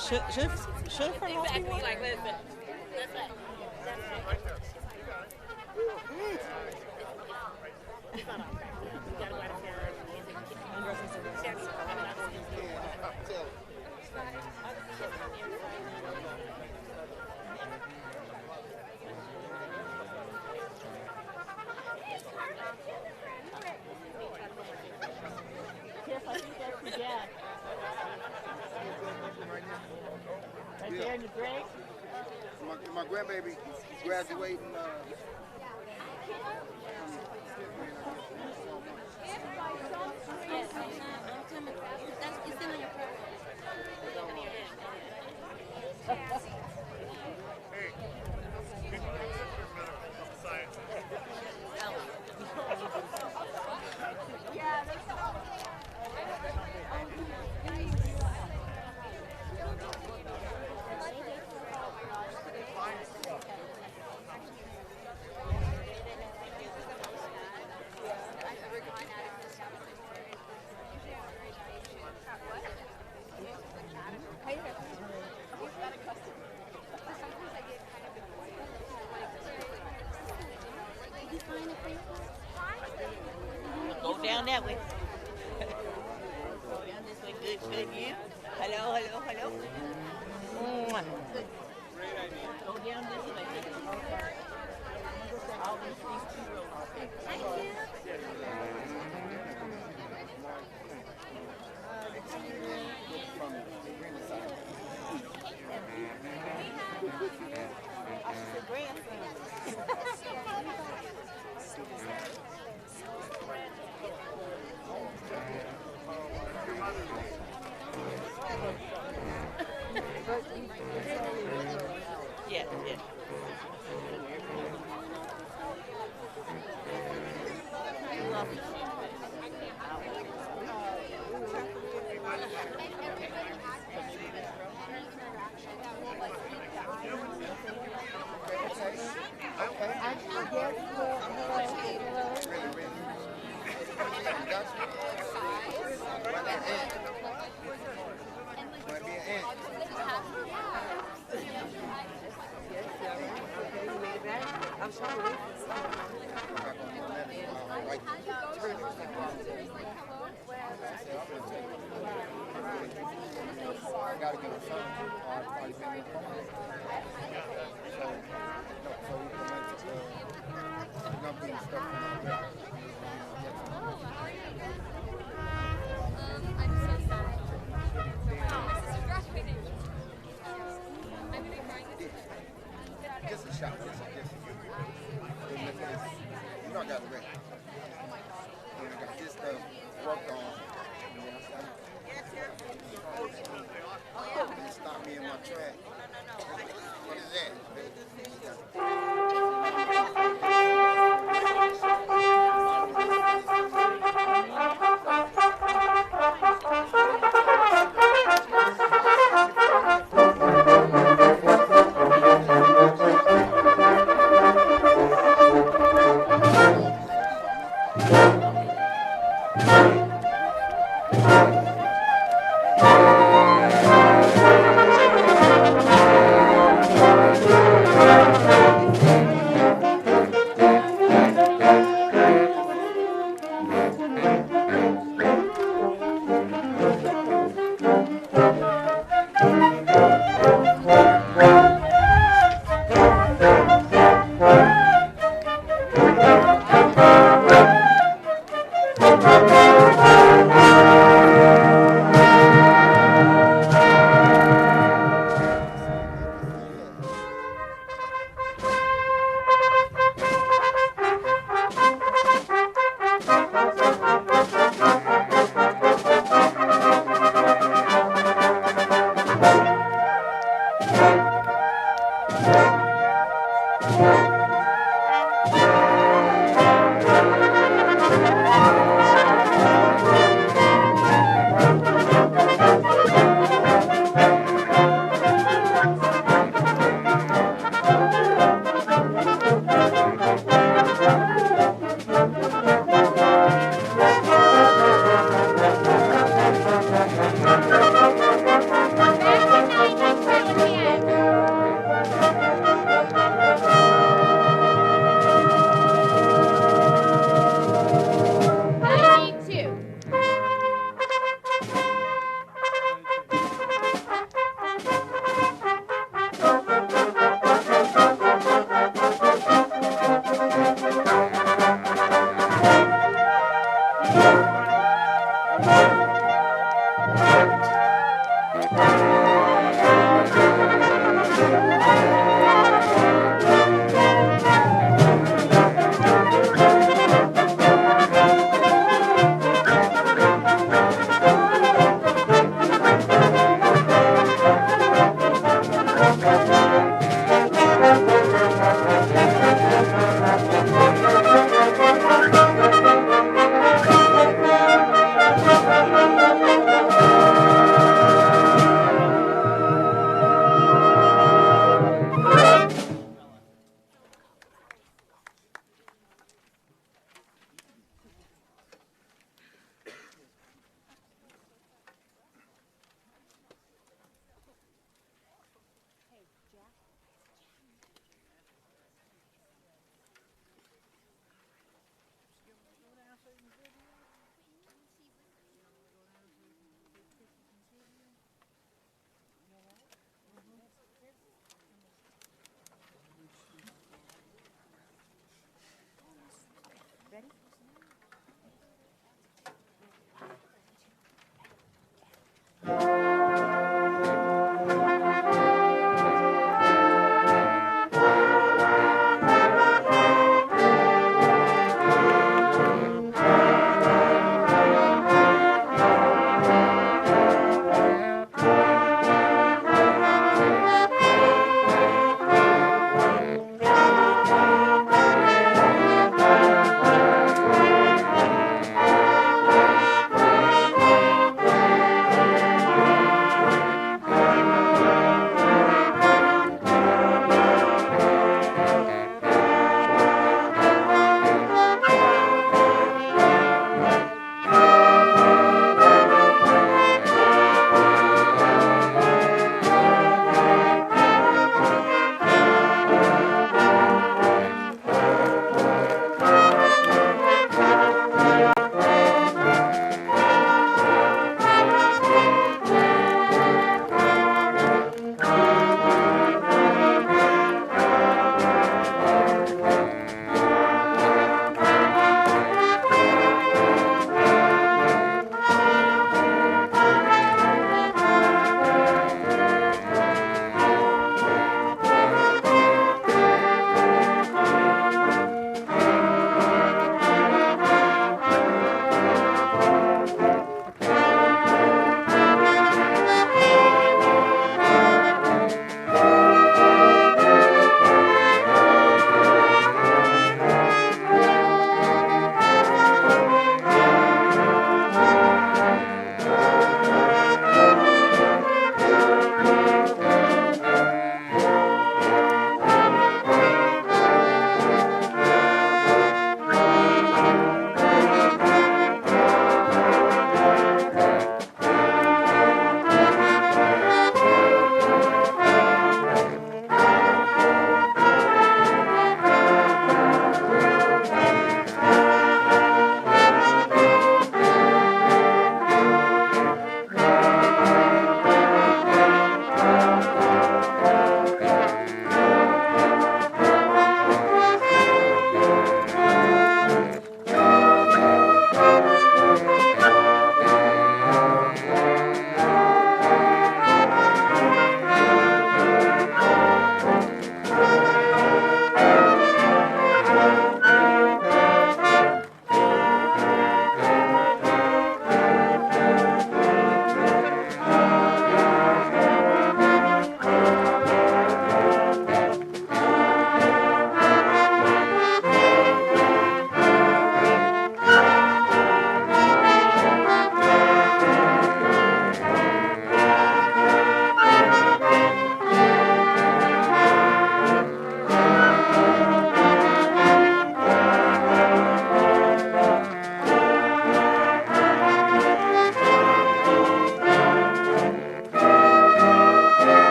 Should Exactly. Like, listen. That's right. That's right. It's not all practice. You gotta go out of town Right there in the break. My grandbaby graduating. Go down that way. Go down this way. Good, good. You. Hello, hello, hello. Mwah. Go down this way. Always these 2 rows. Thank you. Yeah, yeah. I'm sorry. I gotta get a phone. Probably been in the I'm so sad. My sister graduated. I'm gonna be crying. Just a shot. Just you know I got the ready. And I got this stuff worked on. And it stopped me in my track. What is that?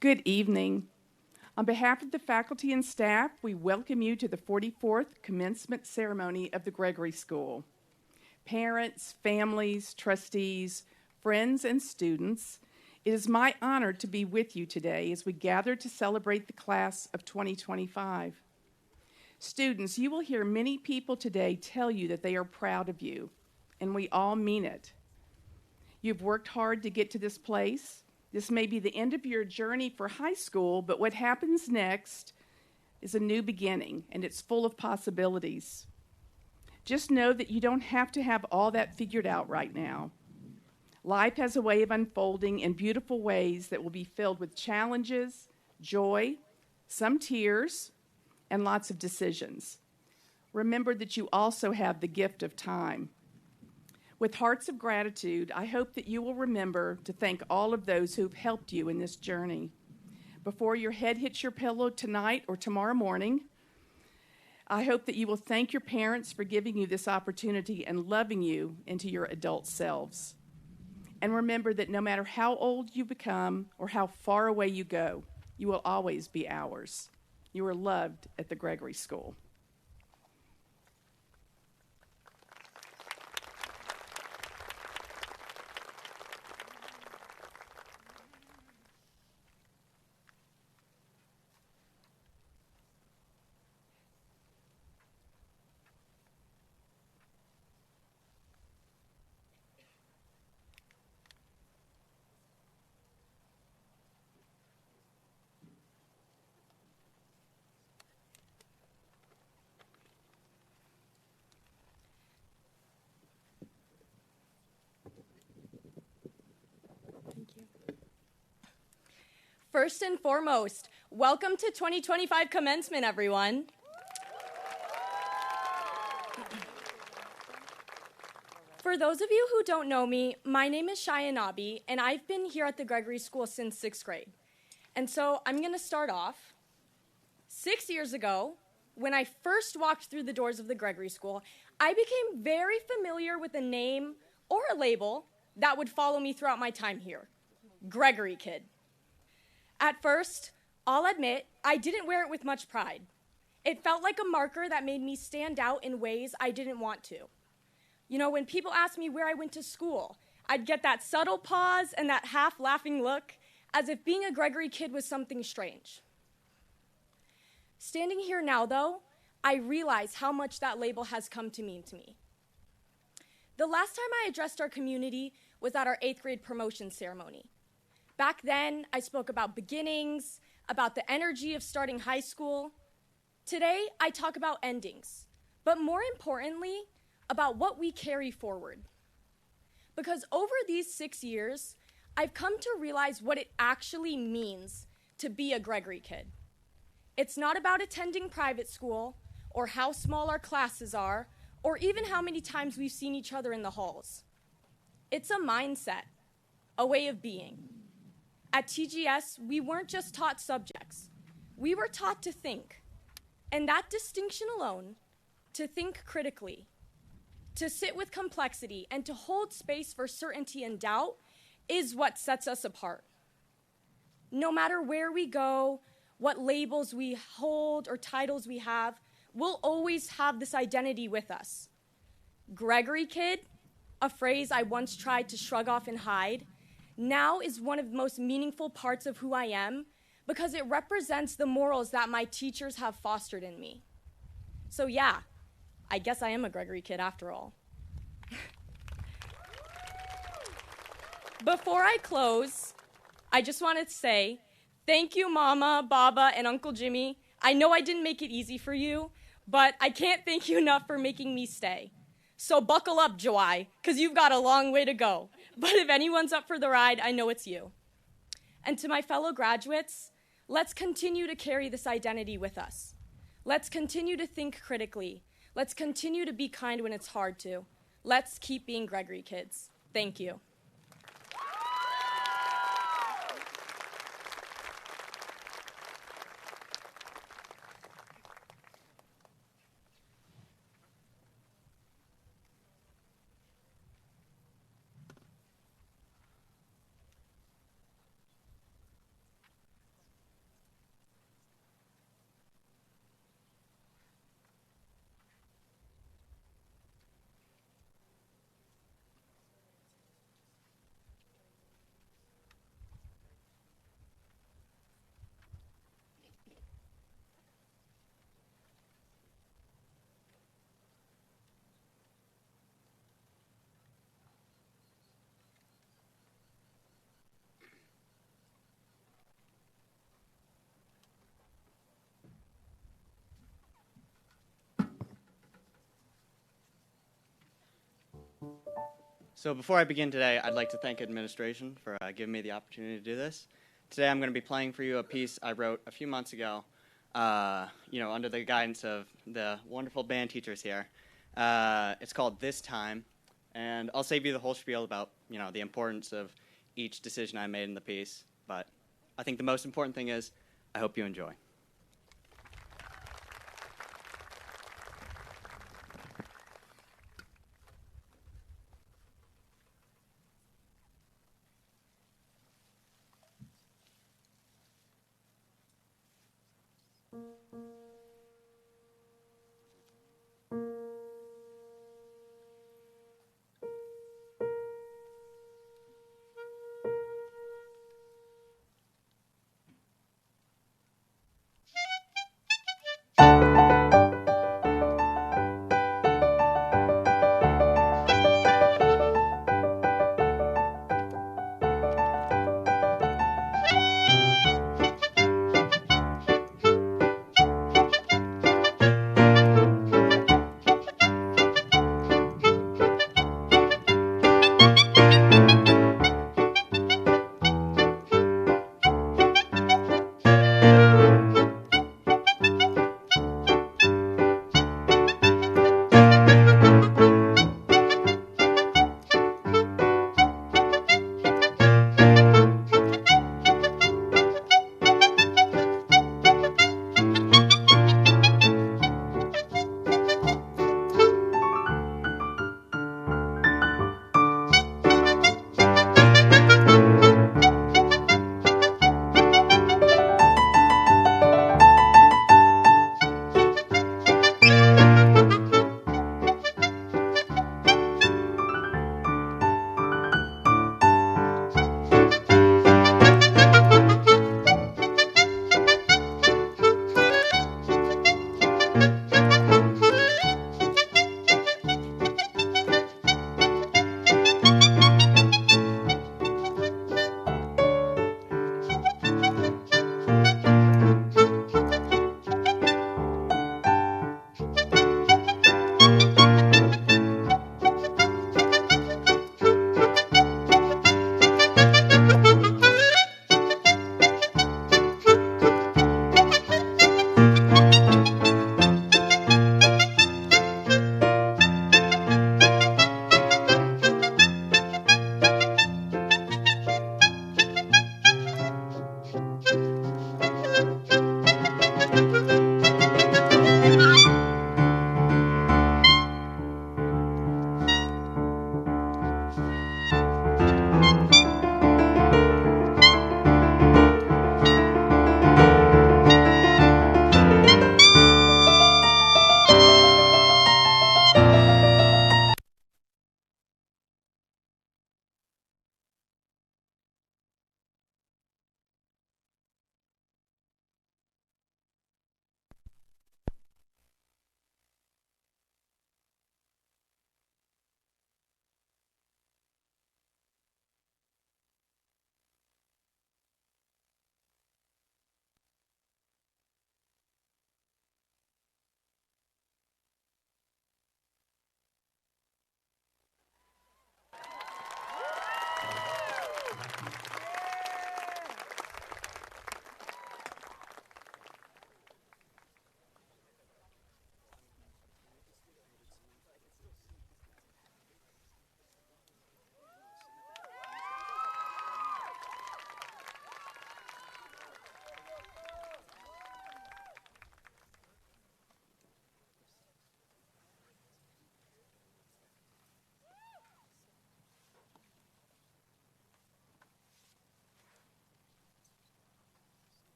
Good evening. On behalf of the faculty and staff, we welcome you to the 44th commencement ceremony of the Gregory School. Parents, families, trustees, friends, and students, it is my honor to be with you today as we gather to celebrate the class of 2025. Students, you will hear many people today tell you that they are proud of you, and we all mean it. You've worked hard to get to this place. This may be the end of your journey for high school, but what happens next is a new beginning, and it's full of possibilities. Just know that you don't have to have all that figured out right now. Life has a way of unfolding in beautiful ways that will be filled with challenges, joy, some tears, and lots of decisions. Remember that you also have the gift of time. With hearts of gratitude, I hope that you will remember to thank all of those who've helped you in this journey. Before your head hits your pillow tonight or tomorrow morning, I hope that you will thank your parents for giving you this opportunity and loving you into your adult selves. And remember that no matter how old you become or how far away you go, you will always be ours. You are loved at the Gregory School. First and foremost, welcome to 2025 Commencement, everyone. For those of you who don't know me, my name is Shaya Nabi, and I've been here at the Gregory School since 6th grade. And so I'm going to start off. 6 years ago, when I first walked through the doors of the Gregory School, I became very familiar with a name or a label that would follow me throughout my time here: Gregory Kid. At first, I'll admit, I didn't wear it with much pride. It felt like a marker that made me stand out in ways I didn't want to. You know, when people asked me where I went to school, I'd get that subtle pause and that half-laughing look, as if being a Gregory Kid was something strange. Standing here now, though, I realize how much that label has come to mean to me. The last time I addressed our community was at our 8th grade promotion ceremony. Back then, I spoke about beginnings, about the energy of starting high school. Today, I talk about endings, but more importantly, about what we carry forward. Because over these 6 years, I've come to realize what it actually means to be a Gregory Kid. It's not about attending private school, or how small our classes are, or even how many times we've seen each other in the halls. It's a mindset, a way of being. At TGS, we weren't just taught subjects. We were taught to think. And that distinction alone, to think critically, to sit with complexity, and to hold space for certainty and doubt, is what sets us apart. No matter where we go, what labels we hold or titles we have, we'll always have this identity with us. Gregory Kid, a phrase I once tried to shrug off and hide, now is one of the most meaningful parts of who I am because it represents the morals that my teachers have fostered in me. So yeah, I guess I am a Gregory Kid after all. Before I close, I just wanted to say thank you, Mama, Baba, and Uncle Jimmy. I know I didn't make it easy for you, but I can't thank you enough for making me stay. So buckle up, Joai, because you've got a long way to go. But if anyone's up for the ride, I know it's you. And to my fellow graduates, let's continue to carry this identity with us. Let's continue to think critically. Let's continue to be kind when it's hard to. Let's keep being Gregory Kids. Thank you. So before I begin today, I'd like to thank administration for giving me the opportunity to do this. Today I'm going to be playing for you a piece I wrote a few months ago, under the guidance of the wonderful band teachers here. It's called This Time, and I'll save you the whole spiel about, the importance of each decision I made in the piece. But I think the most important thing is I hope you enjoy.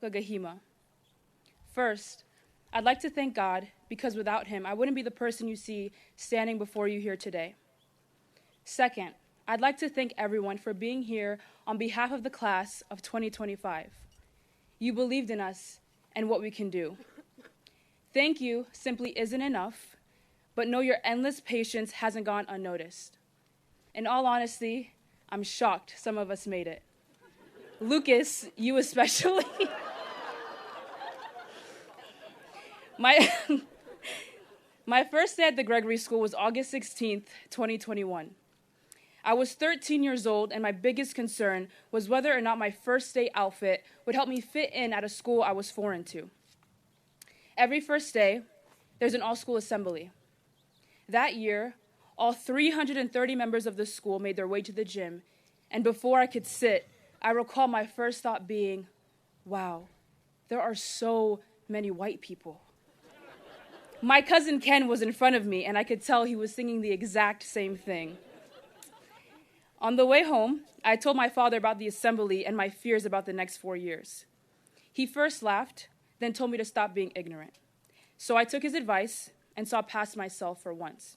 Gahima. First, I'd like to thank God because without him, I wouldn't be the person you see standing before you here today. Second, I'd like to thank everyone for being here on behalf of the class of 2025. You believed in us and what we can do. Thank you simply isn't enough, but know your endless patience hasn't gone unnoticed. In all honesty, I'm shocked some of us made it. Lucas, you especially. My first day at the Gregory School was August 16th, 2021. I was 13 years old, and my biggest concern was whether or not my first day outfit would help me fit in at a school I was foreign to. Every first day, there's an all-school assembly. That year, all 330 members of the school made their way to the gym, and before I could sit, I recall my first thought being, wow, there are so many white people. My cousin Ken was in front of me, and I could tell he was singing the exact same thing. On the way home, I told my father about the assembly and my fears about the next 4 years. He first laughed, then told me to stop being ignorant. So I took his advice and saw past myself for once.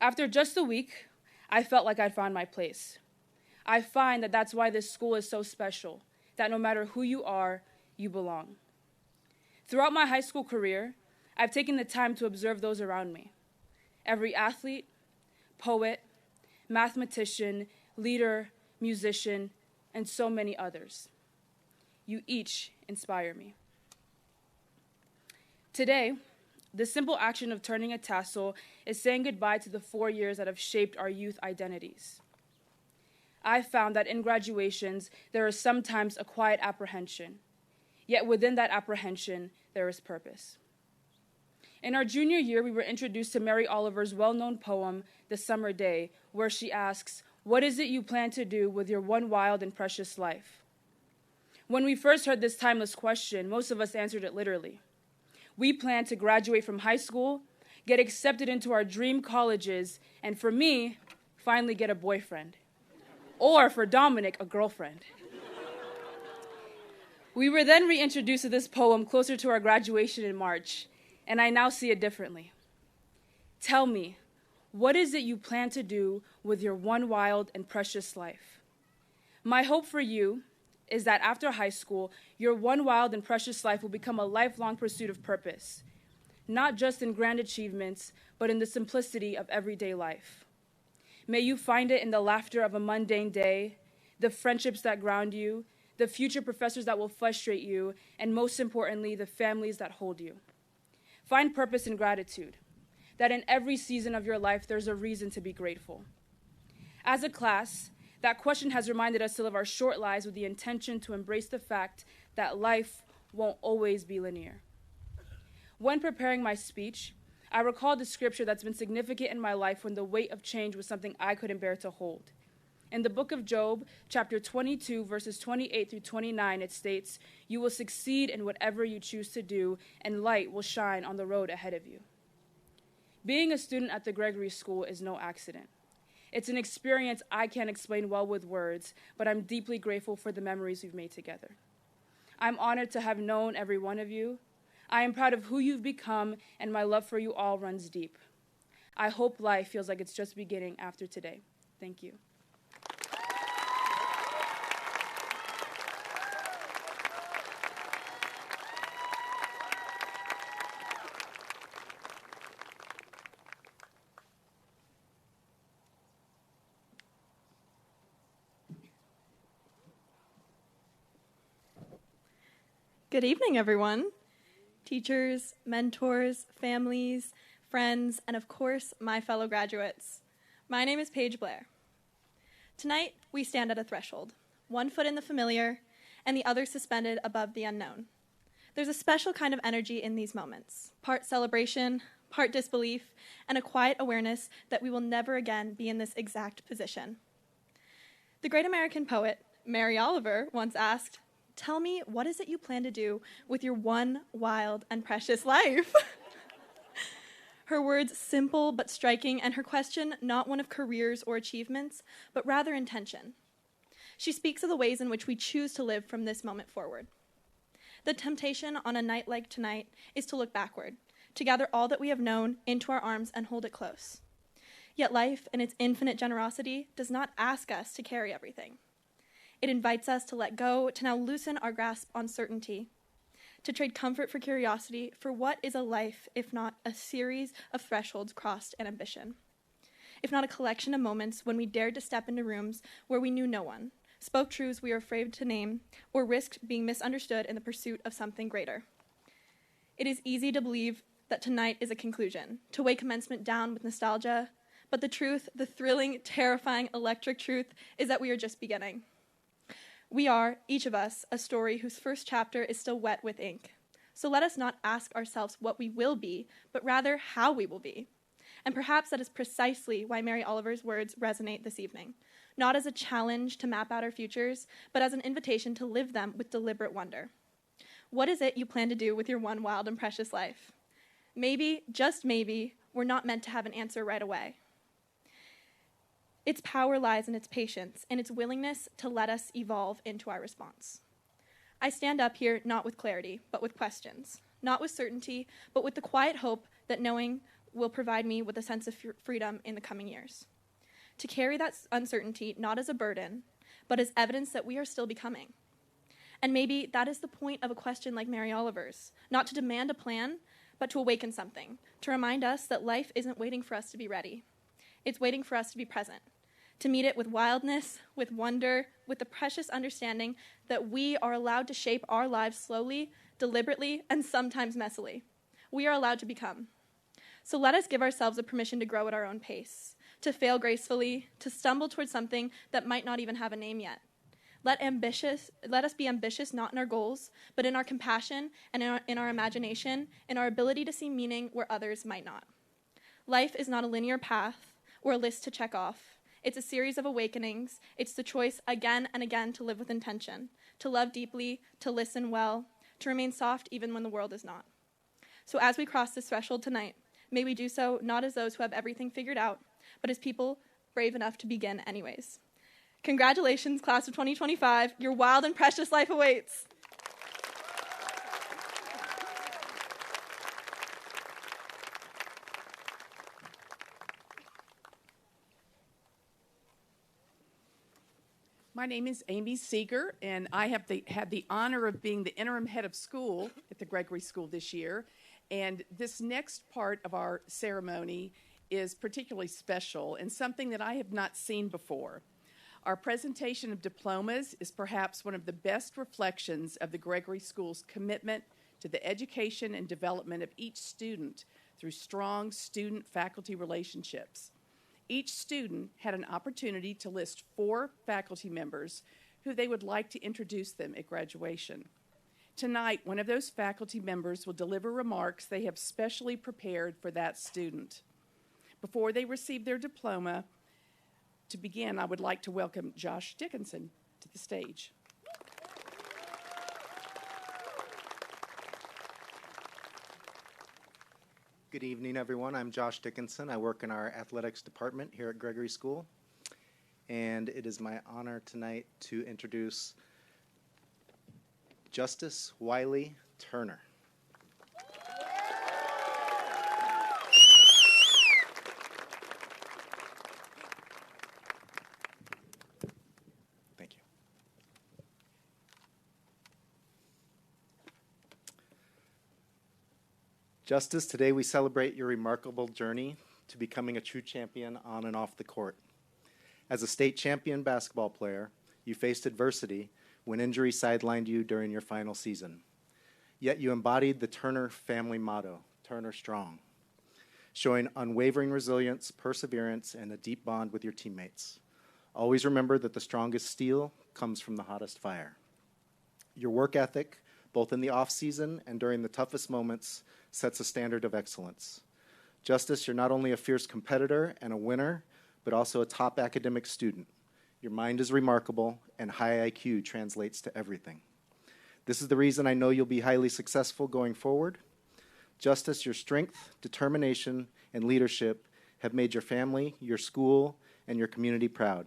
After just a week, I felt like I'd found my place. I find that that's why this school is so special, that no matter who you are, you belong. Throughout my high school career, I've taken the time to observe those around me. Every athlete, poet, mathematician, leader, musician, and so many others. You each inspire me. Today, the simple action of turning a tassel is saying goodbye to the 4 years that have shaped our youth identities. I've found that in graduations, there is sometimes a quiet apprehension, yet within that apprehension, there is purpose. In our junior year, we were introduced to Mary Oliver's well-known poem, The Summer Day, where she asks, "What is it you plan to do with your one wild and precious life?" When we first heard this timeless question, most of us answered it literally. We plan to graduate from high school, get accepted into our dream colleges, and for me, finally get a boyfriend. Or for Dominic, a girlfriend. We were then reintroduced to this poem closer to our graduation in March, and I now see it differently. Tell me, what is it you plan to do with your one wild and precious life? My hope for you is that after high school, your one wild and precious life will become a lifelong pursuit of purpose, not just in grand achievements, but in the simplicity of everyday life. May you find it in the laughter of a mundane day, the friendships that ground you, the future professors that will frustrate you, and most importantly, the families that hold you. Find purpose in gratitude, that in every season of your life, there's a reason to be grateful. As a class, that question has reminded us to live our short lives with the intention to embrace the fact that life won't always be linear. When preparing my speech, I recalled a scripture that's been significant in my life when the weight of change was something I couldn't bear to hold. In the book of Job, chapter 22, verses 28 through 29, it states, "You will succeed in whatever you choose to do, and light will shine on the road ahead of you." Being a student at the Gregory School is no accident. It's an experience I can't explain well with words, but I'm deeply grateful for the memories we've made together. I'm honored to have known every one of you. I am proud of who you've become, and my love for you all runs deep. I hope life feels like it's just beginning after today. Thank you. Good evening, everyone. Teachers, mentors, families, friends, and of course, my fellow graduates. My name is Paige Blair. Tonight, we stand at a threshold, one foot in the familiar and the other suspended above the unknown. There's a special kind of energy in these moments, part celebration, part disbelief, and a quiet awareness that we will never again be in this exact position. The great American poet, Mary Oliver, once asked, "Tell me, what is it you plan to do with your one wild and precious life?" Her words simple but striking, and her question not one of careers or achievements, but rather intention. She speaks of the ways in which we choose to live from this moment forward. The temptation on a night like tonight is to look backward, to gather all that we have known into our arms and hold it close. Yet life, in its infinite generosity, does not ask us to carry everything. It invites us to let go, to now loosen our grasp on certainty, to trade comfort for curiosity, for what is a life if not a series of thresholds crossed and ambition? If not a collection of moments when we dared to step into rooms where we knew no one, spoke truths we were afraid to name, or risked being misunderstood in the pursuit of something greater. It is easy to believe that tonight is a conclusion, to weigh commencement down with nostalgia, but the truth, the thrilling, terrifying, electric truth, is that we are just beginning. We are, each of us, a story whose first chapter is still wet with ink. So let us not ask ourselves what we will be, but rather how we will be. And perhaps that is precisely why Mary Oliver's words resonate this evening, not as a challenge to map out our futures, but as an invitation to live them with deliberate wonder. What is it you plan to do with your one wild and precious life? Maybe, just maybe, we're not meant to have an answer right away. Its power lies in its patience and its willingness to let us evolve into our response. I stand up here not with clarity, but with questions, not with certainty, but with the quiet hope that knowing will provide me with a sense of freedom in the coming years. To carry that uncertainty not as a burden, but as evidence that we are still becoming. And maybe that is the point of a question like Mary Oliver's, not to demand a plan, but to awaken something, to remind us that life isn't waiting for us to be ready. It's waiting for us to be present, to meet it with wildness, with wonder, with the precious understanding that we are allowed to shape our lives slowly, deliberately, and sometimes messily. We are allowed to become. So let us give ourselves a permission to grow at our own pace, to fail gracefully, to stumble towards something that might not even have a name yet. Let us be ambitious not in our goals, but in our compassion and in our imagination, in our ability to see meaning where others might not. Life is not a linear path or a list to check off. It's a series of awakenings. It's the choice again and again to live with intention, to love deeply, to listen well, to remain soft even when the world is not. So as we cross this threshold tonight, may we do so not as those who have everything figured out, but as people brave enough to begin anyways. Congratulations, class of 2025. Your wild and precious life awaits. My name is Amy Seeger, and I have had the honor of being the interim head of school at the Gregory School this year. And this next part of our ceremony is particularly special and something that I have not seen before. Our presentation of diplomas is perhaps one of the best reflections of the Gregory School's commitment to the education and development of each student through strong student-faculty relationships. Each student had an opportunity to list 4 faculty members who they would like to introduce them at graduation. Tonight, one of those faculty members will deliver remarks they have specially prepared for that student. Before they receive their diploma, to begin, I would like to welcome Josh Dickinson to the stage. Good evening, everyone. I'm Josh Dickinson. I work in our athletics department here at Gregory School. And it is my honor tonight to introduce Justice Wiley Turner. Thank you. Justice, today we celebrate your remarkable journey to becoming a true champion on and off the court. As a state champion basketball player, you faced adversity when injury sidelined you during your final season. Yet you embodied the Turner family motto, Turner Strong, showing unwavering resilience, perseverance, and a deep bond with your teammates. Always remember that the strongest steel comes from the hottest fire. Your work ethic, both in the off-season and during the toughest moments, sets a standard of excellence. Justice, you're not only a fierce competitor and a winner, but also a top academic student. Your mind is remarkable, and high IQ translates to everything. This is the reason I know you'll be highly successful going forward. Justice, your strength, determination, and leadership have made your family, your school, and your community proud.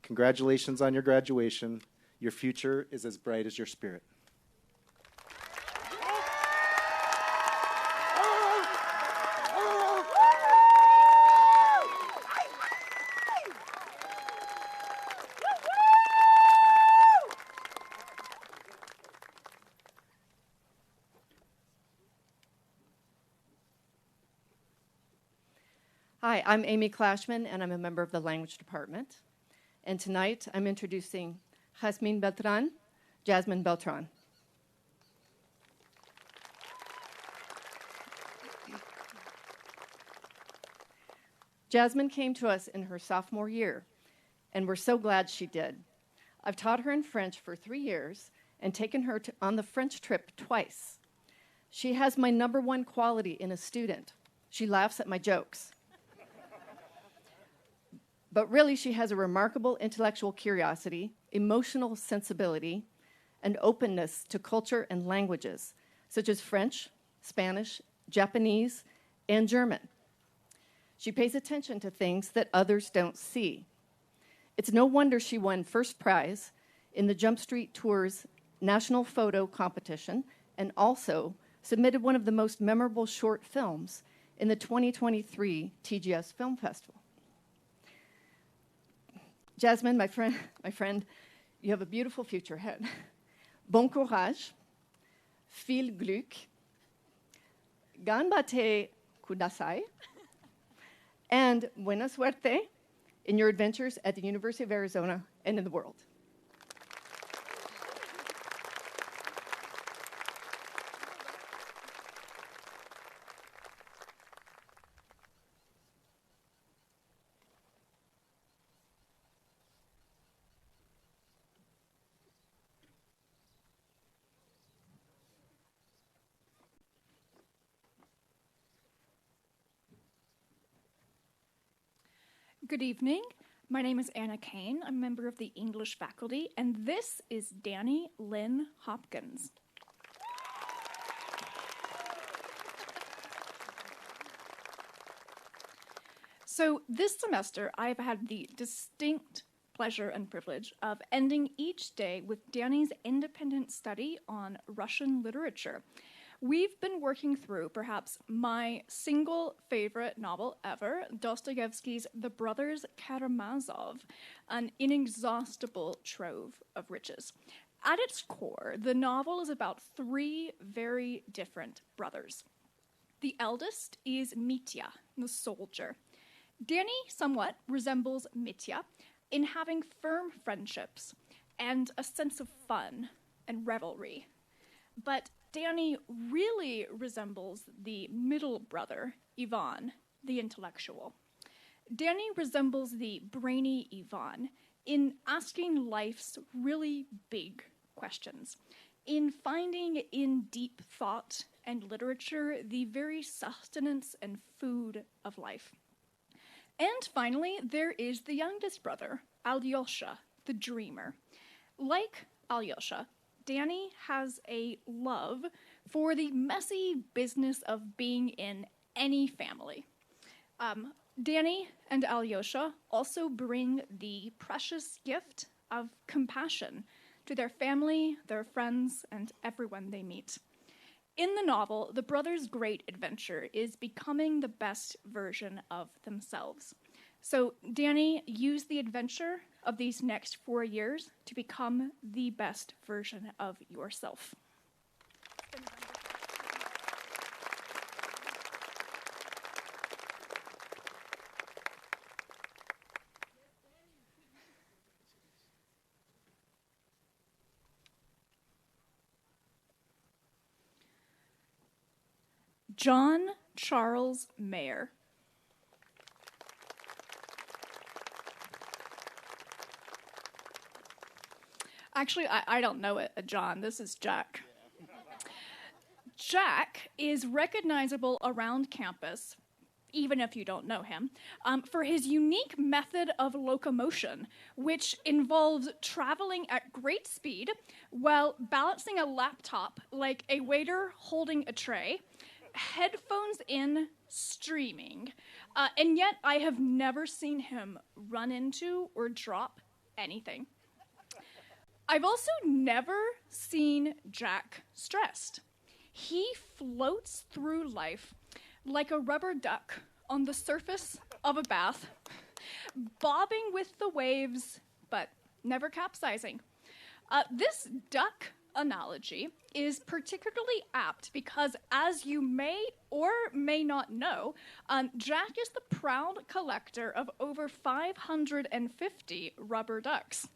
Congratulations on your graduation. Your future is as bright as your spirit. Hi, I'm Amy Clashman, and I'm a member of the language department. And tonight, I'm introducing Jasmine Beltran, Jasmine Beltran. Jasmine came to us in her sophomore year, and we're so glad she did. I've taught her in French for 3 years and taken her on the French trip twice. She has my #1 quality in a student. She laughs at my jokes. But really, she has a remarkable intellectual curiosity, emotional sensibility, and openness to culture and languages, such as French, Spanish, Japanese, and German. She pays attention to things that others don't see. It's no wonder she won first prize in the Jump Street Tour's National Photo Competition and also submitted one of the most memorable short films in the 2023 TGS Film Festival. Jasmine, my friend, you have a beautiful future ahead. Bon courage, viel Glück, ganbate kudasai, and buena suerte in your adventures at the University of Arizona and in the world. Good evening. My name is Anna Kane. I'm a member of the English faculty, and this is Danny Lynn Hopkins. So this semester, I've had the distinct pleasure and privilege of ending each day with Danny's independent study on Russian literature. We've been working through perhaps my single favorite novel ever, Dostoevsky's The Brothers Karamazov, an inexhaustible trove of riches. At its core, the novel is about 3 very different brothers. The eldest is Mitya, the soldier. Danny somewhat resembles Mitya in having firm friendships and a sense of fun and revelry. But Danny really resembles the middle brother, Ivan, the intellectual. Danny resembles the brainy Ivan in asking life's really big questions, in finding in deep thought and literature the very sustenance and food of life. And finally, there is the youngest brother, Alyosha, the dreamer. Like Alyosha, Danny has a love for the messy business of being in any family. Danny and Alyosha also bring the precious gift of compassion to their family, their friends, and everyone they meet. In the novel, the brothers' great adventure is becoming the best version of themselves. So, Danny, use the adventure of these next 4 years to become the best version of yourself. John Charles Mayer. Actually, I don't know a John. This is Jack. Jack is recognizable around campus, even if you don't know him, for his unique method of locomotion, which involves traveling at great speed while balancing a laptop like a waiter holding a tray, headphones in, streaming. And yet I have never seen him run into or drop anything. I've also never seen Jack stressed. He floats through life like a rubber duck on the surface of a bath, bobbing with the waves, but never capsizing. This duck analogy is particularly apt because, as you may or may not know, Jack is the proud collector of over 550 rubber ducks.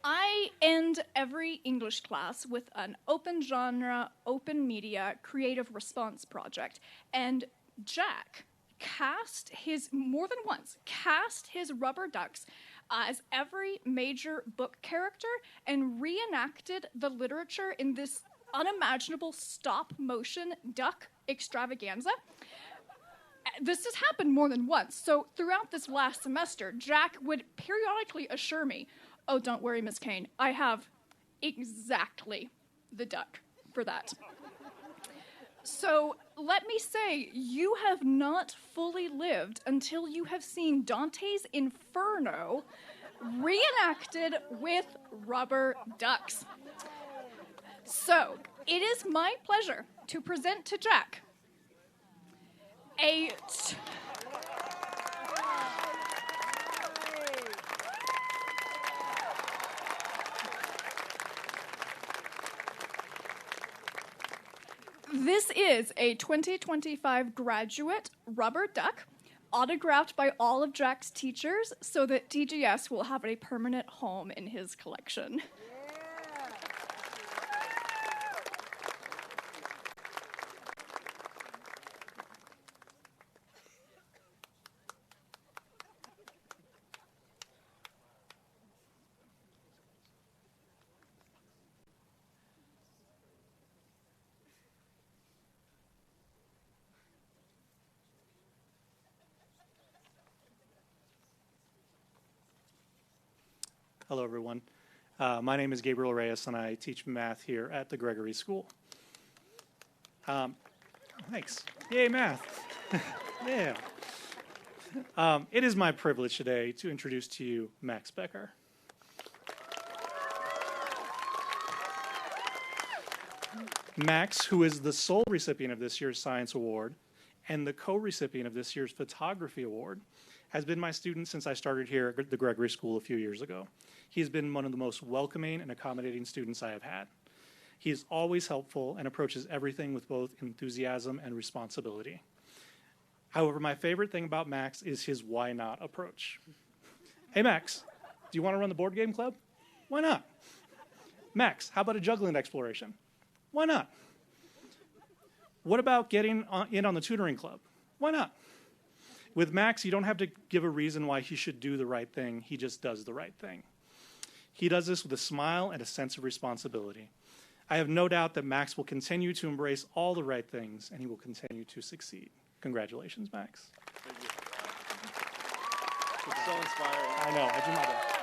I end every English class with an open genre, open media, creative response project, and Jack more than once, cast his rubber ducks as every major book character and reenacted the literature in this unimaginable stop-motion duck extravaganza. This has happened more than once. So throughout this last semester, Jack would periodically assure me, "Oh, don't worry, Miss Kane, I have exactly the duck for that." So let me say, you have not fully lived until you have seen Dante's Inferno reenacted with rubber ducks. So it is my pleasure to present to Jack This is a 2025 graduate rubber duck autographed by all of Jack's teachers so that TGS will have a permanent home in his collection. Hello, everyone. My name is Gabriel Reyes, and I teach math here at the Gregory School. Thanks. Yay, math. Yeah. It is my privilege today to introduce to you Max Becker. Max, who is the sole recipient of this year's Science Award and the co-recipient of this year's Photography Award, has been my student since I started here at the Gregory School a few years ago. He has been one of the most welcoming and accommodating students I have had. He is always helpful and approaches everything with both enthusiasm and responsibility. However, my favorite thing about Max is his why not approach. Hey, Max, do you want to run the board game club? Why not? Max, how about a juggling exploration? Why not? What about getting in on the tutoring club? Why not? With Max, you don't have to give a reason why he should do the right thing. He just does the right thing. He does this with a smile and a sense of responsibility. I have no doubt that Max will continue to embrace all the right things, and he will continue to succeed. Congratulations, Max. Thank you. It's so inspiring. I know. I do my best.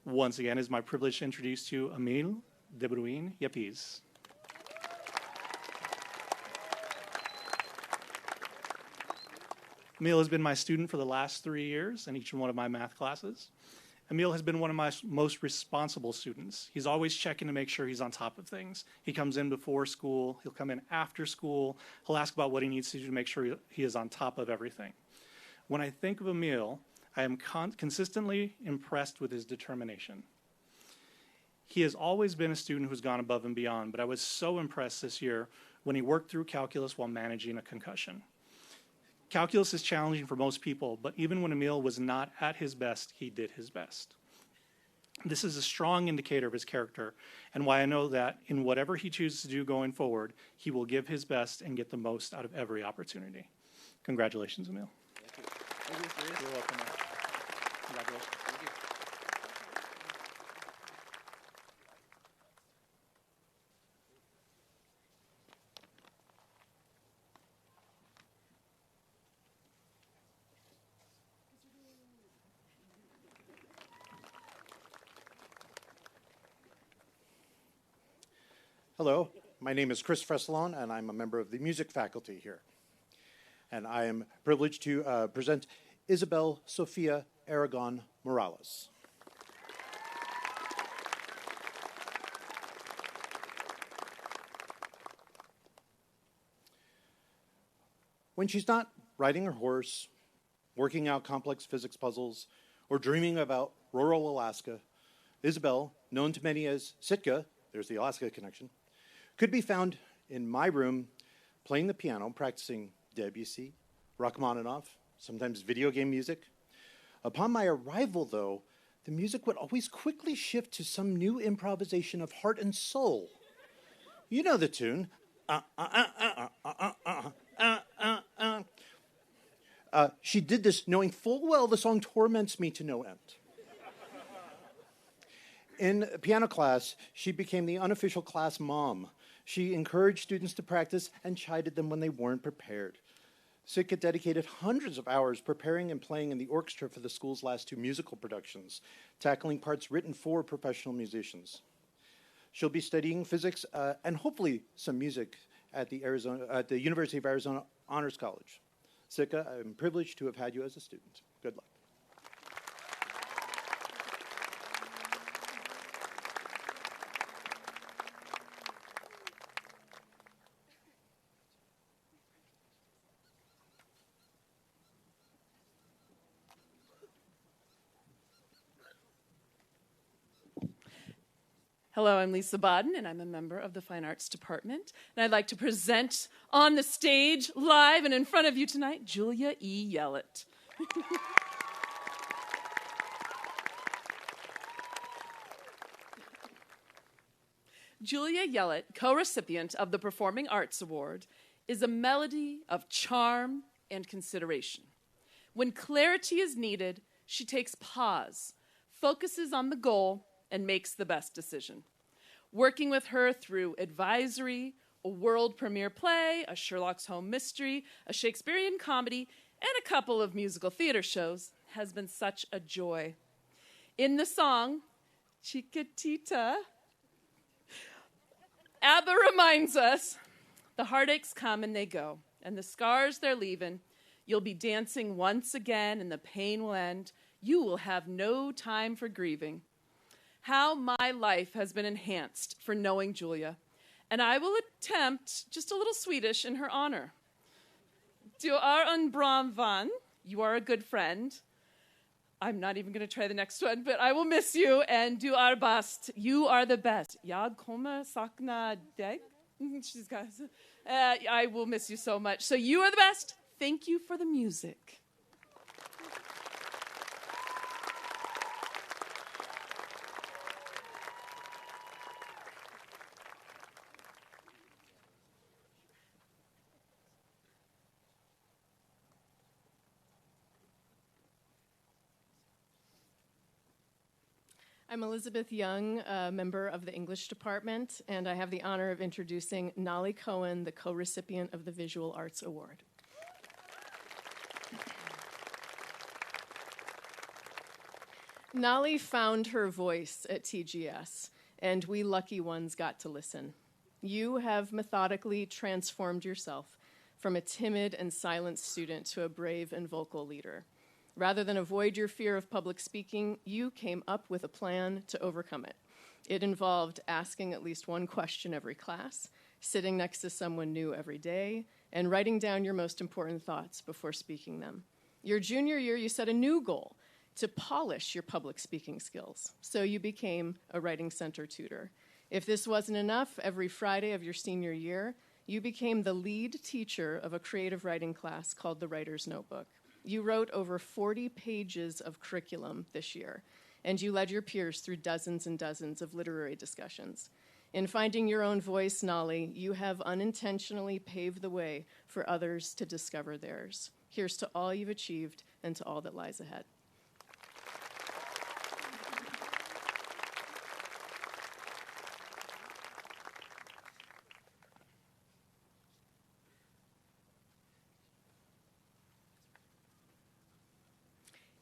Once again, it is my privilege to introduce to you Emile de Bruin Yapis. Emile has been my student for the last 3 years in each one of my math classes. Emile has been one of my most responsible students. He's always checking to make sure he's on top of things. He comes in before school. He'll come in after school. He'll ask about what he needs to do to make sure he is on top of everything. When I think of Emile, I am consistently impressed with his determination. He has always been a student who's gone above and beyond, but I was so impressed this year when he worked through calculus while managing a concussion. Calculus is challenging for most people, but even when Emile was not at his best, he did his best. This is a strong indicator of his character, and why I know that in whatever he chooses to do going forward, he will give his best and get the most out of every opportunity. Congratulations, Emile. Thank you. You're welcome. Congratulations. Thank you. Hello, my name is Chris Fressalone, and I'm a member of the music faculty here. And I am privileged to present Isabel Sofia Aragon Morales. When she's not riding her horse, working out complex physics puzzles, or dreaming about rural Alaska, Isabel, known to many as Sitka, there's the Alaska connection, could be found in my room playing the piano, practicing Debussy, Rachmaninoff, sometimes video game music. Upon my arrival, though, the music would always quickly shift to some new improvisation of heart and soul. You know the tune. She did this knowing full well the song torments me to no end. In piano class, she became the unofficial class mom. She encouraged students to practice and chided them when they weren't prepared. Sitka dedicated hundreds of hours preparing and playing in the orchestra for the school's last 2 musical productions, tackling parts written for professional musicians. She'll be studying physics and hopefully some music at the University of Arizona Honors College. Sitka, I'm privileged to have had you as a student. Good luck. Hello, I'm Lisa Bodden, and I'm a member of the Fine Arts Department. And I'd like to present on the stage, live and in front of you tonight, Julia E. Yellett. Julia Yellett, co-recipient of the Performing Arts Award, is a melody of charm and consideration. When clarity is needed, she takes pause, focuses on the goal, and makes the best decision. Working with her through advisory, a world premiere play, a Sherlock Holmes mystery, a Shakespearean comedy, and a couple of musical theater shows has been such a joy. In the song, Chiquitita, ABBA reminds us, the heartaches come and they go, and the scars they're leaving. You'll be dancing once again, and the pain will end. You will have no time for grieving. How my life has been enhanced for knowing Julia, and I will attempt just a little Swedish in her honor. Du är en bra vän, you are a good friend. I'm not even going to try the next one, but I will miss you, and du är bäst, you are the best. Jag kommer sakna dig. I will miss you so much. So you are the best. Thank you for the music. I'm Elizabeth Young, a member of the English department, and I have the honor of introducing Nolly Cohen, the co-recipient of the Visual Arts Award. Nolly found her voice at TGS, and we lucky ones got to listen. You have methodically transformed yourself from a timid and silent student to a brave and vocal leader. Rather than avoid your fear of public speaking, you came up with a plan to overcome it. It involved asking at least one question every class, sitting next to someone new every day, and writing down your most important thoughts before speaking them. Your junior year, you set a new goal to polish your public speaking skills, so you became a writing center tutor. If this wasn't enough, every Friday of your senior year, you became the lead teacher of a creative writing class called the Writer's Notebook. You wrote over 40 pages of curriculum this year, and you led your peers through dozens and dozens of literary discussions. In finding your own voice, Nolly, you have unintentionally paved the way for others to discover theirs. Here's to all you've achieved and to all that lies ahead.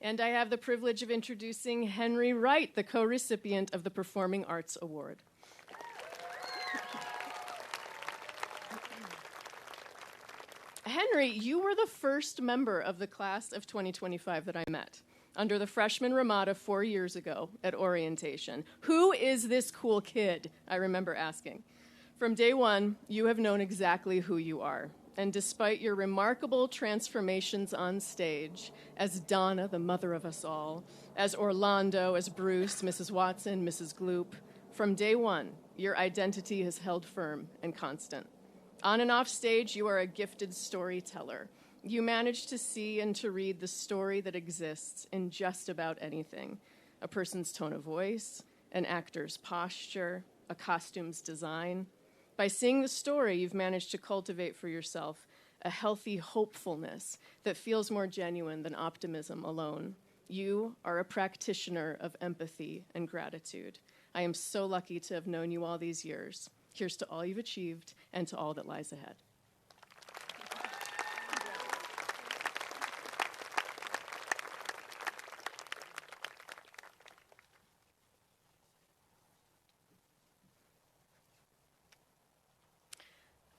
And I have the privilege of introducing Henry Wright, the co-recipient of the Performing Arts Award. Henry, you were the first member of the class of 2025 that I met under the freshman Ramada 4 years ago at orientation. Who is this cool kid? I remember asking. From day one, you have known exactly who you are. And despite your remarkable transformations on stage, as Donna, the mother of us all, as Orlando, as Bruce, Mrs. Watson, Mrs. Gloop, from day one, your identity has held firm and constant. On and off stage, you are a gifted storyteller. You manage to see and to read the story that exists in just about anything. a person's tone of voice, an actor's posture, a costume's design. By seeing the story, you've managed to cultivate for yourself a healthy hopefulness that feels more genuine than optimism alone. You are a practitioner of empathy and gratitude. I am so lucky to have known you all these years. Here's to all you've achieved and to all that lies ahead.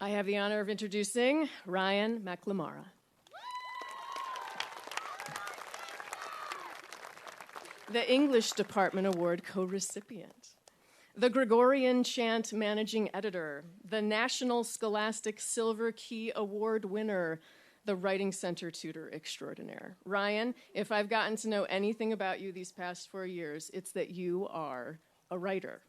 I have the honor of introducing Ryan McLamara. The English Department Award co-recipient, the Gregorian Chant Managing Editor, the National Scholastic Silver Key Award winner, the Writing Center Tutor Extraordinaire. Ryan, if I've gotten to know anything about you these past 4 years, it's that you are a writer.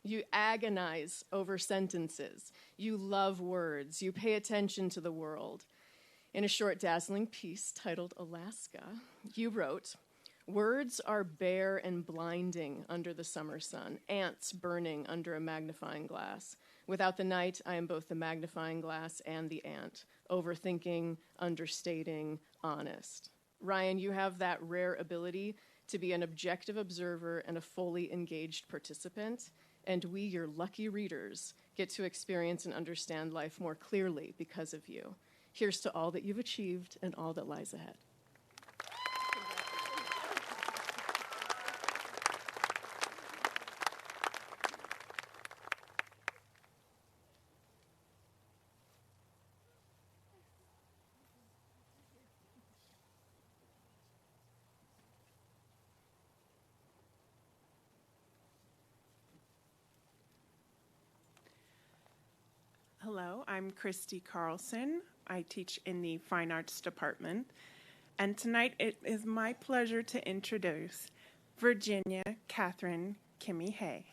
You agonize over sentences. You love words. You pay attention to the world. In a short, dazzling piece titled Alaska, you wrote, "Words are bare and blinding under the summer sun, ants burning under a magnifying glass. Without the night, I am both the magnifying glass and the ant, overthinking, understating, honest." Ryan, you have that rare ability to be an objective observer and a fully engaged participant. And we, your lucky readers, get to experience and understand life more clearly because of you. Here's to all that you've achieved and all that lies ahead. Hello, I'm Christy Carlson. I teach in the Fine Arts Department. And tonight it is my pleasure to introduce Virginia Catherine Kimmy Hay.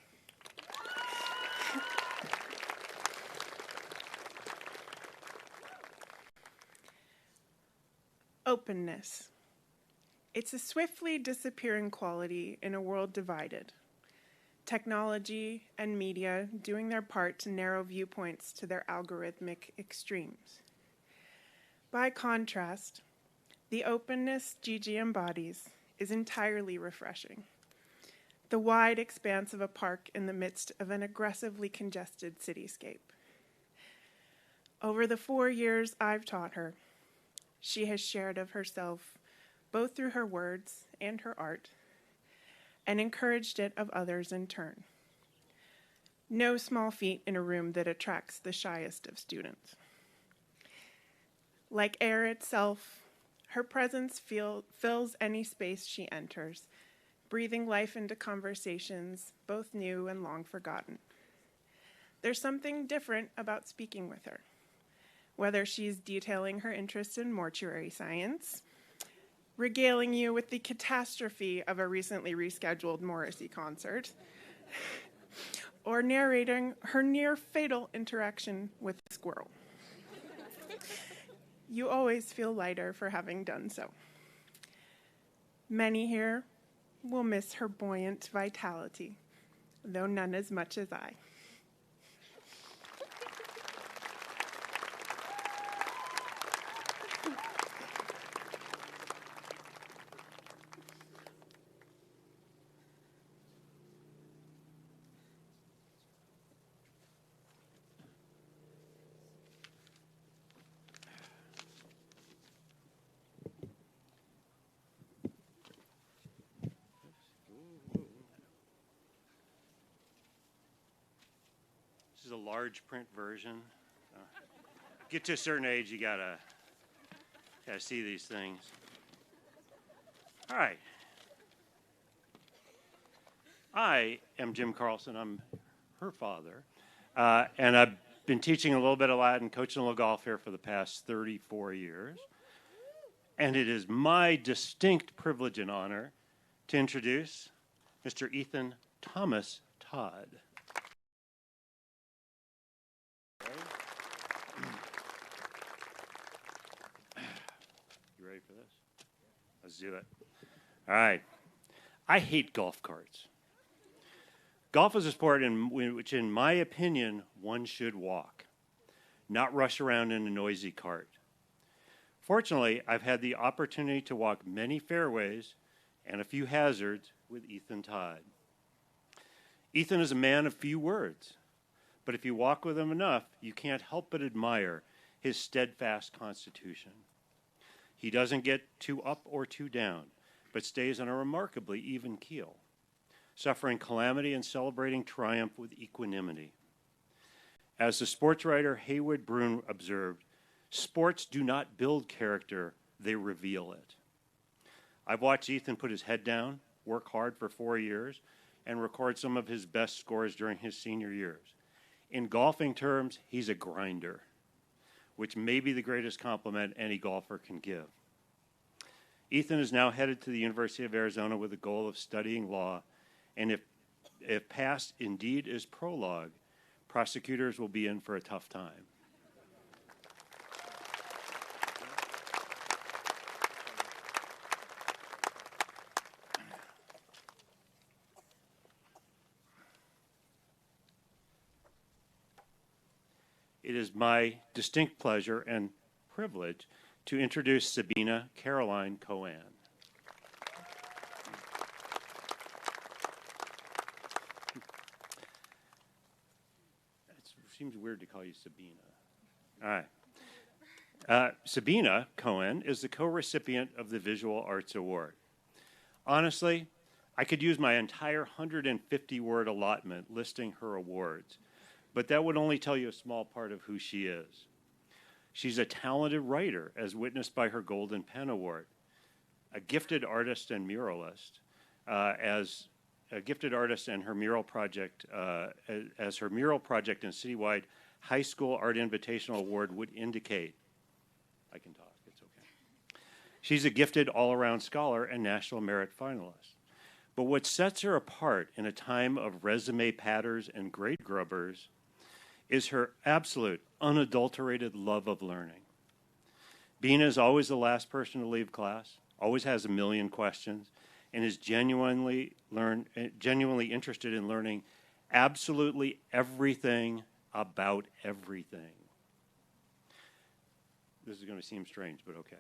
Openness. It's a swiftly disappearing quality in a world divided. Technology and media doing their part to narrow viewpoints to their algorithmic extremes. By contrast, the openness Gigi embodies is entirely refreshing. The wide expanse of a park in the midst of an aggressively congested cityscape. Over the 4 years I've taught her, she has shared of herself both through her words and her art, and encouraged it of others in turn. No small feat in a room that attracts the shyest of students. Like air itself, her presence fills any space she enters, breathing life into conversations, both new and long forgotten. There's something different about speaking with her, whether she's detailing her interest in mortuary science, regaling you with the catastrophe of a recently rescheduled Morrissey concert, or narrating her near-fatal interaction with a squirrel. You always feel lighter for having done so. Many here will miss her buoyant vitality, though none as much as I. This is a large print version. Get to a certain age, you gotta see these things. All right. I am Jim Carlson. I'm her father. And I've been teaching a little bit of Latin, coaching a little golf here for the past 34 years. And it is my distinct privilege and honor to introduce Mr. Ethan Thomas Todd. You ready for this? Let's do it. All right. I hate golf carts. Golf is a sport in which, in my opinion, one should walk, not rush around in a noisy cart. Fortunately, I've had the opportunity to walk many fairways and a few hazards with Ethan Todd. Ethan is a man of few words, but if you walk with him enough, you can't help but admire his steadfast constitution. He doesn't get too up or too down, but stays on a remarkably even keel, suffering calamity and celebrating triumph with equanimity. As the sports writer Haywood Broun observed, sports do not build character, they reveal it. I've watched Ethan put his head down, work hard for 4 years, and record some of his best scores during his senior years. In golfing terms, he's a grinder, which may be the greatest compliment any golfer can give. Ethan is now headed to the University of Arizona with the goal of studying law, and if past indeed is prologue, prosecutors will be in for a tough time. It is my distinct pleasure and privilege to introduce Sabina Caroline Cohen. It seems weird to call you Sabina. All right. Sabina Cohen is the co-recipient of the Visual Arts Award. Honestly, I could use my entire 150-word allotment listing her awards, but that would only tell you a small part of who she is. She's a talented writer, as witnessed by her Golden Pen Award, a gifted artist and muralist, as a gifted artist and her mural project, as her mural project and citywide high school art invitational award would indicate. I can talk, it's okay. She's a gifted all-around scholar and national merit finalist. But what sets her apart in a time of resume patters and grade grubbers is her absolute, unadulterated love of learning. Bina is always the last person to leave class, always has a million questions, and is genuinely interested in learning absolutely everything about everything. This is going to seem strange, but okay.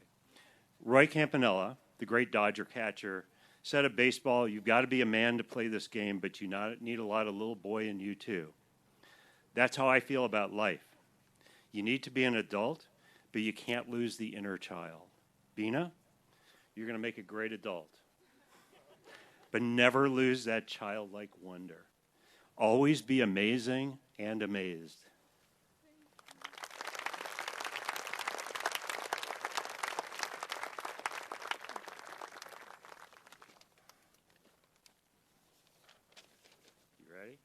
Roy Campanella, the great Dodger catcher, said of baseball, you've got to be a man to play this game, but you need a lot of little boy in you too. That's how I feel about life. You need to be an adult, but you can't lose the inner child. Bina, you're going to make a great adult. But never lose that childlike wonder. Always be amazing and amazed. You ready?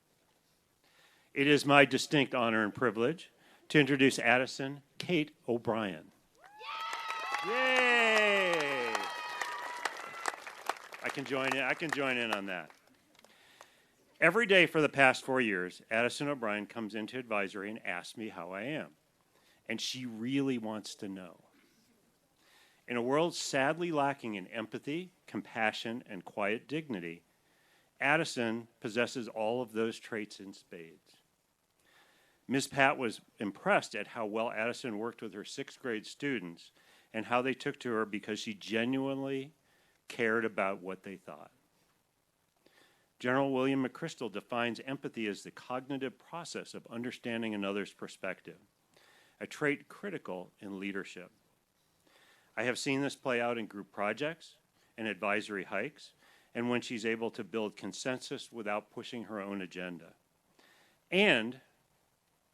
It is my distinct honor and privilege to introduce Addison Kate O'Brien. Yay! I can join in on that. Every day for the past 4 years, Addison O'Brien comes into advisory and asks me how I am. And she really wants to know. In a world sadly lacking in empathy, compassion, and quiet dignity, Addison possesses all of those traits in spades. Ms. Pat was impressed at how well Addison worked with her 6th grade students and how they took to her because she genuinely cared about what they thought. General William McChrystal defines empathy as the cognitive process of understanding another's perspective, a trait critical in leadership. I have seen this play out in group projects and advisory hikes, and when she's able to build consensus without pushing her own agenda. And,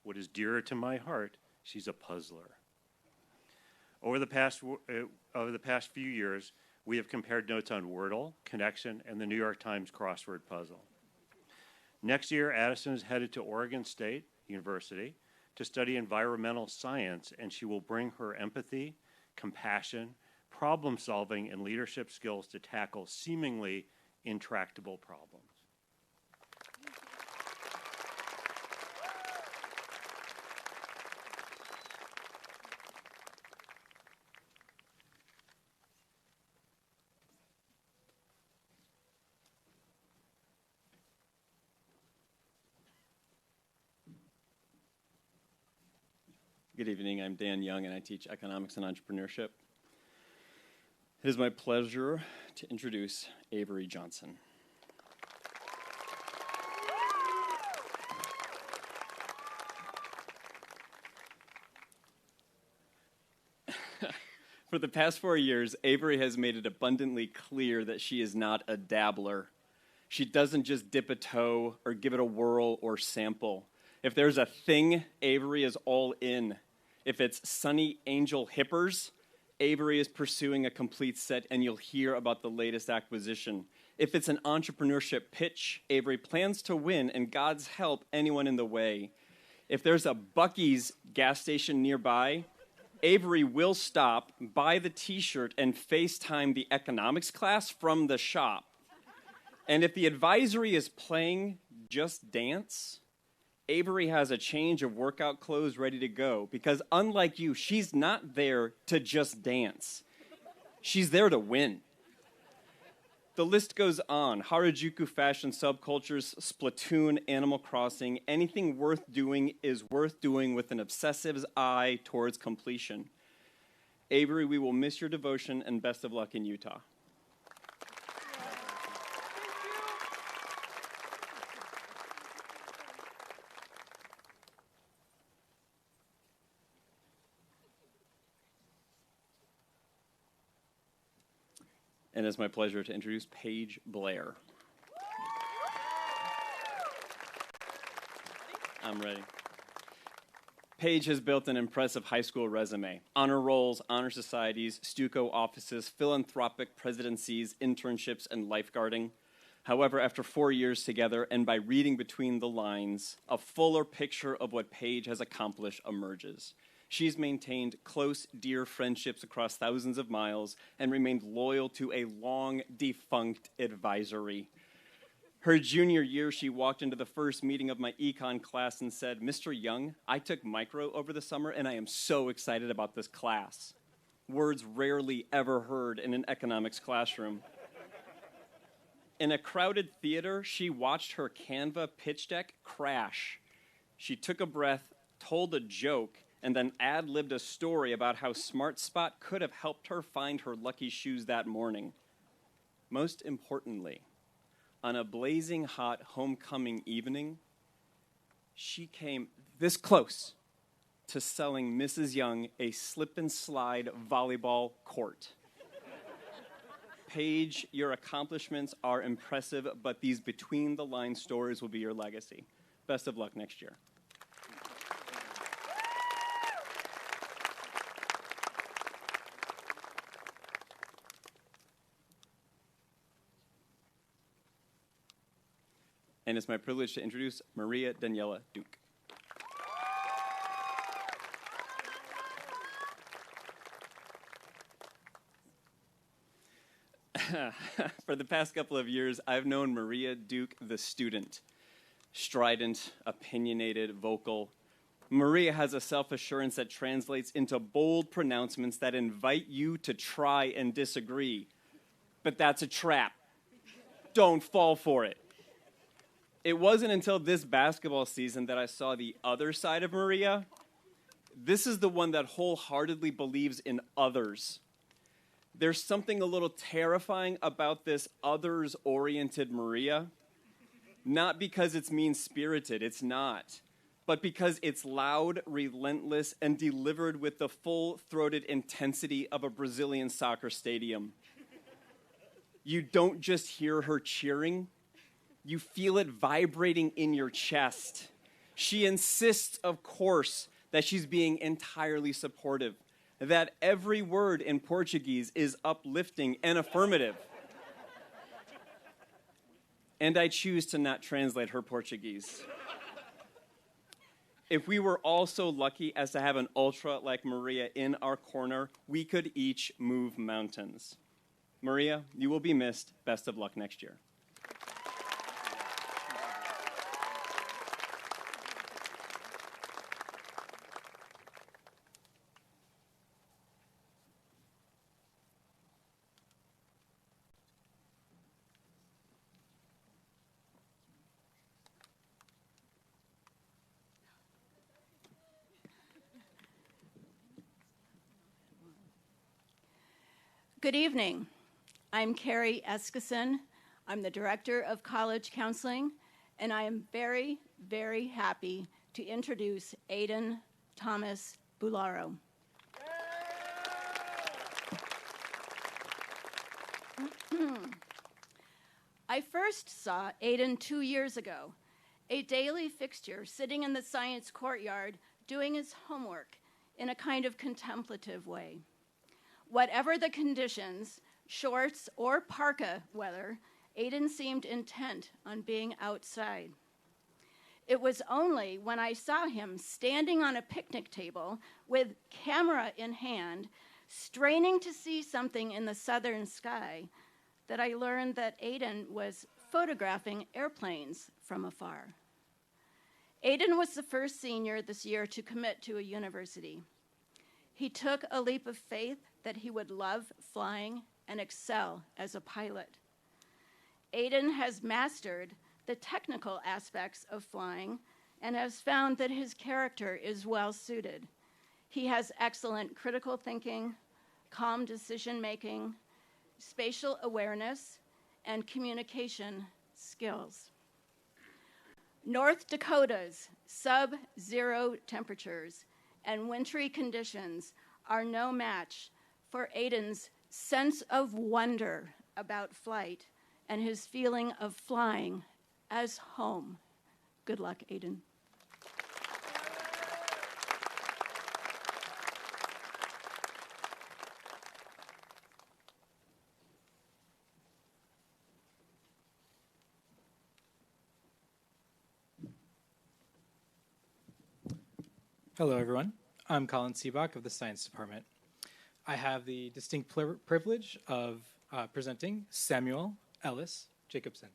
what is dearer to my heart, she's a puzzler. Over the past few years, we have compared notes on Wordle, Connection, and the New York Times crossword puzzle. Next year, Addison is headed to Oregon State University to study environmental science, and she will bring her empathy, compassion, problem solving, and leadership skills to tackle seemingly intractable problems. Good evening, I'm Dan Young and I teach economics and entrepreneurship. It is my pleasure to introduce Avery Johnson. For the past 4 years, Avery has made it abundantly clear that she is not a dabbler. She doesn't just dip a toe or give it a whirl or sample. If there's a thing, Avery is all in. If it's Sunny Angel Hippers, Avery is pursuing a complete set and you'll hear about the latest acquisition. If it's an entrepreneurship pitch, Avery plans to win and God's help anyone in the way. If there's a Buc-ee's gas station nearby, Avery will stop, buy the t-shirt, and FaceTime the economics class from the shop. And if the advisory is playing Just Dance, Avery has a change of workout clothes ready to go because unlike you, she's not there to just dance. She's there to win. The list goes on. Harajuku fashion subcultures, Splatoon, Animal Crossing, anything worth doing is worth doing with an obsessive's eye towards completion. Avery, we will miss your devotion and best of luck in Utah. And it's my pleasure to introduce Paige Blair. I'm ready. Paige has built an impressive high school resume. Honor rolls, honor societies, Stuco offices, philanthropic presidencies, internships, and lifeguarding. However, after 4 years together and by reading between the lines, a fuller picture of what Paige has accomplished emerges. She's maintained close, dear friendships across thousands of miles and remained loyal to a long-defunct advisory. Her junior year, she walked into the first meeting of my econ class and said, "Mr. Young, I took micro over the summer and I am so excited about this class." Words rarely ever heard in an economics classroom. In a crowded theater, she watched her Canva pitch deck crash. She took a breath, told a joke, and then ad-libbed a story about how SmartSpot could have helped her find her lucky shoes that morning. Most importantly, on a blazing hot homecoming evening, she came this close to selling Mrs. Young a slip-and-slide volleyball court. Paige, your accomplishments are impressive, but these between-the-line stories will be your legacy. Best of luck next year. And it's my privilege to introduce Maria Daniela Duke. For the past couple of years, I've known Maria Duke, the student. Strident, opinionated, vocal. Maria has a self-assurance that translates into bold pronouncements that invite you to try and disagree. But that's a trap. Don't fall for it. It wasn't until this basketball season that I saw the other side of Maria. This is the one that wholeheartedly believes in others. There's something a little terrifying about this others-oriented Maria. Not because it's mean-spirited, it's not. But because it's loud, relentless, and delivered with the full-throated intensity of a Brazilian soccer stadium. You don't just hear her cheering. You feel it vibrating in your chest. She insists, of course, that she's being entirely supportive, that every word in Portuguese is uplifting and affirmative. And I choose to not translate her Portuguese. If we were all so lucky as to have an ultra like Maria in our corner, we could each move mountains. Maria, you will be missed. Best of luck next year. Good evening. I'm Carrie Eskison. I'm the Director of College Counseling, and I am very, very happy to introduce Aiden Thomas Bularo. I first saw Aiden 2 years ago, a daily fixture sitting in the science courtyard doing his homework in a kind of contemplative way. Whatever the conditions, shorts or parka weather, Aiden seemed intent on being outside. It was only when I saw him standing on a picnic table with camera in hand, straining to see something in the southern sky, that I learned that Aiden was photographing airplanes from afar. Aiden was the first senior this year to commit to a university. He took a leap of faith that he would love flying and excel as a pilot. Aiden has mastered the technical aspects of flying and has found that his character is well suited. He has excellent critical thinking, calm decision-making, spatial awareness, and communication skills. North Dakota's sub-zero temperatures and wintry conditions are no match for Aiden's sense of wonder about flight and his feeling of flying as home. Good luck, Aiden. Hello, everyone. I'm Colin Seabach of the Science Department. I have the distinct privilege of presenting Samuel Ellis Jacobson.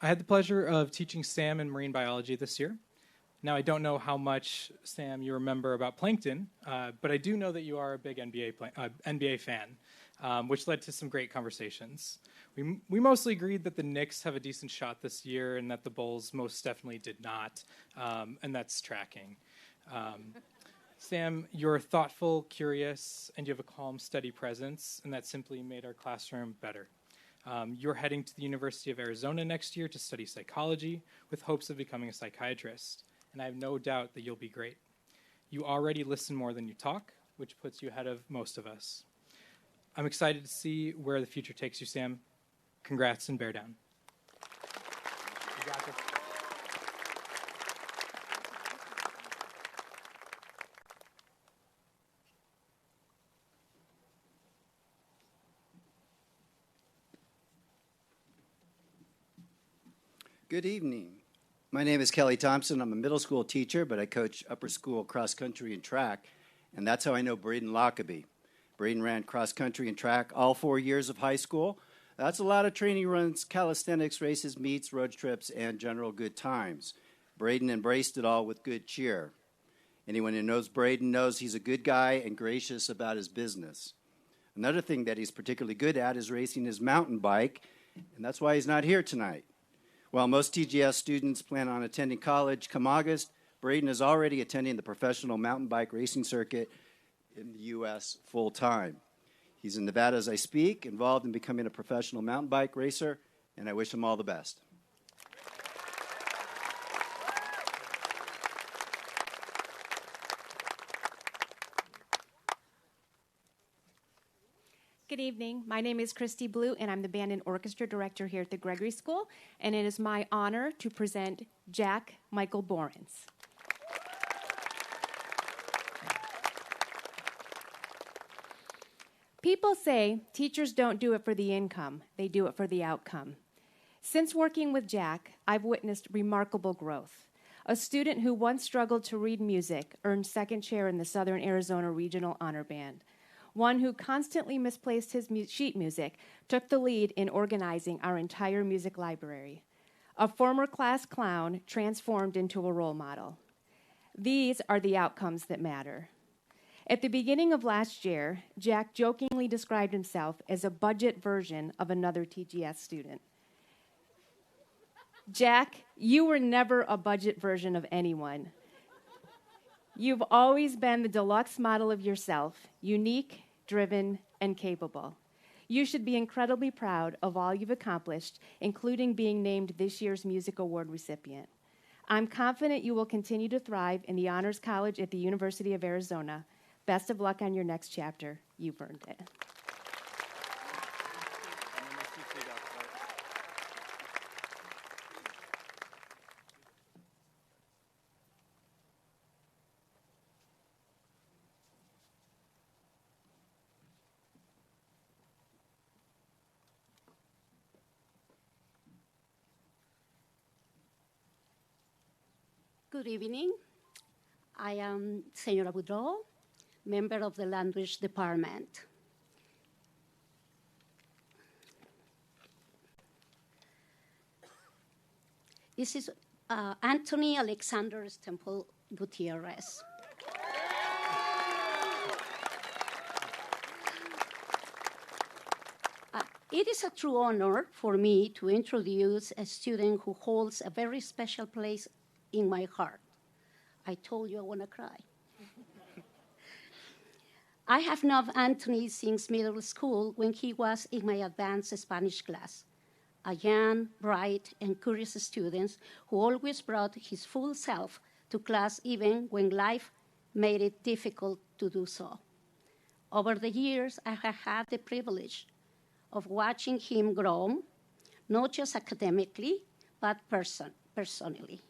I had the pleasure of teaching Sam in marine biology this year. Now, I don't know how much, Sam, you remember about plankton, but I do know that you are a big NBA fan, which led to some great conversations. We mostly agreed that the Knicks have a decent shot this year and that the Bulls most definitely did not, and that's tracking. Sam, you're thoughtful, curious, and you have a calm, steady presence, and that simply made our classroom better. You're heading to the University of Arizona next year to study psychology with hopes of becoming a psychiatrist, and I have no doubt that you'll be great. You already listen more than you talk, which puts you ahead of most of us. I'm excited to see where the future takes you, Sam. Congrats and bear down. You got this. Good evening. My name is Kelly Thompson. I'm a middle school teacher, but I coach upper school cross country and track, and that's how I know Braden Lockaby. Braden ran cross country and track all 4 years of high school. That's a lot of training runs, calisthenics, races, meets, road trips, and general good times. Braden embraced it all with good cheer. Anyone who knows Braden knows he's a good guy and gracious about his business. Another thing that he's particularly good at is racing his mountain bike, and that's why he's not here tonight. While most TGS students plan on attending college come August, Braden is already attending the professional mountain bike racing circuit in the U.S. full-time. He's in Nevada as I speak, involved in becoming a professional mountain bike racer, and I wish him all the best. Good evening. My name is Christy Blue, and I'm the band and orchestra director here at the Gregory School, and it is my honor to present Jack Michael Borens. People say teachers don't do it for the income, they do it for the outcome. Since working with Jack, I've witnessed remarkable growth. A student who once struggled to read music earned second chair in the Southern Arizona Regional Honor Band. One who constantly misplaced his sheet music took the lead in organizing our entire music library. A former class clown transformed into a role model. These are the outcomes that matter. At the beginning of last year, Jack jokingly described himself as a budget version of another TGS student. Jack, you were never a budget version of anyone. You've always been the deluxe model of yourself, unique, driven, and capable. You should be incredibly proud of all you've accomplished, including being named this year's Music Award recipient. I'm confident you will continue to thrive in the Honors College at the University of Arizona. Best of luck on your next chapter. You've earned it. Good evening. I am Senora Boudreau, member of the Language Department. This is Anthony Alexander Temple Gutierrez. It is a true honor for me to introduce a student who holds a very special place in my heart. I told you I want to cry. I have known Anthony since middle school when he was in my advanced Spanish class, a young, bright, and curious student who always brought his full self to class even when life made it difficult to do so. Over the years, I have had the privilege of watching him grow, not just academically, but personally,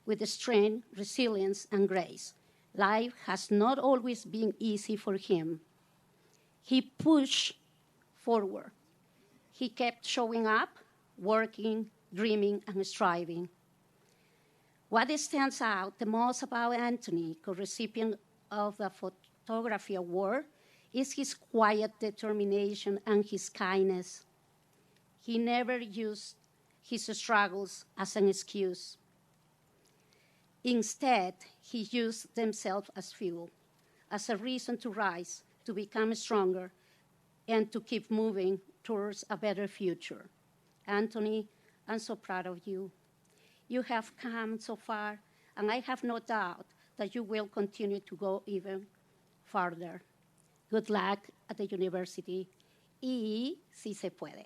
with strength, resilience, and grace. Life has not always been easy for him. He pushed forward. He kept showing up, working, dreaming, and striving. What stands out the most about Anthony, co-recipient of the Photography Award, is his quiet determination and his kindness. He never used his struggles as an excuse. Instead, he used themselves as fuel, as a reason to rise, to become stronger, and to keep moving towards a better future. Anthony, I'm so proud of you. You have come so far, and I have no doubt that you will continue to go even farther. Good luck at the university, y si se puede.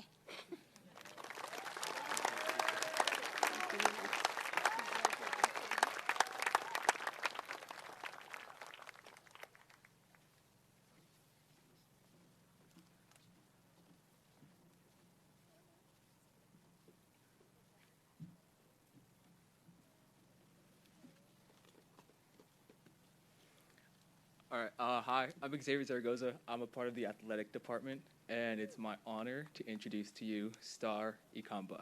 All right. Hi, I'm Xavier Zaragoza. I'm a part of the athletic department, and it's my honor to introduce to you Star Ikamba.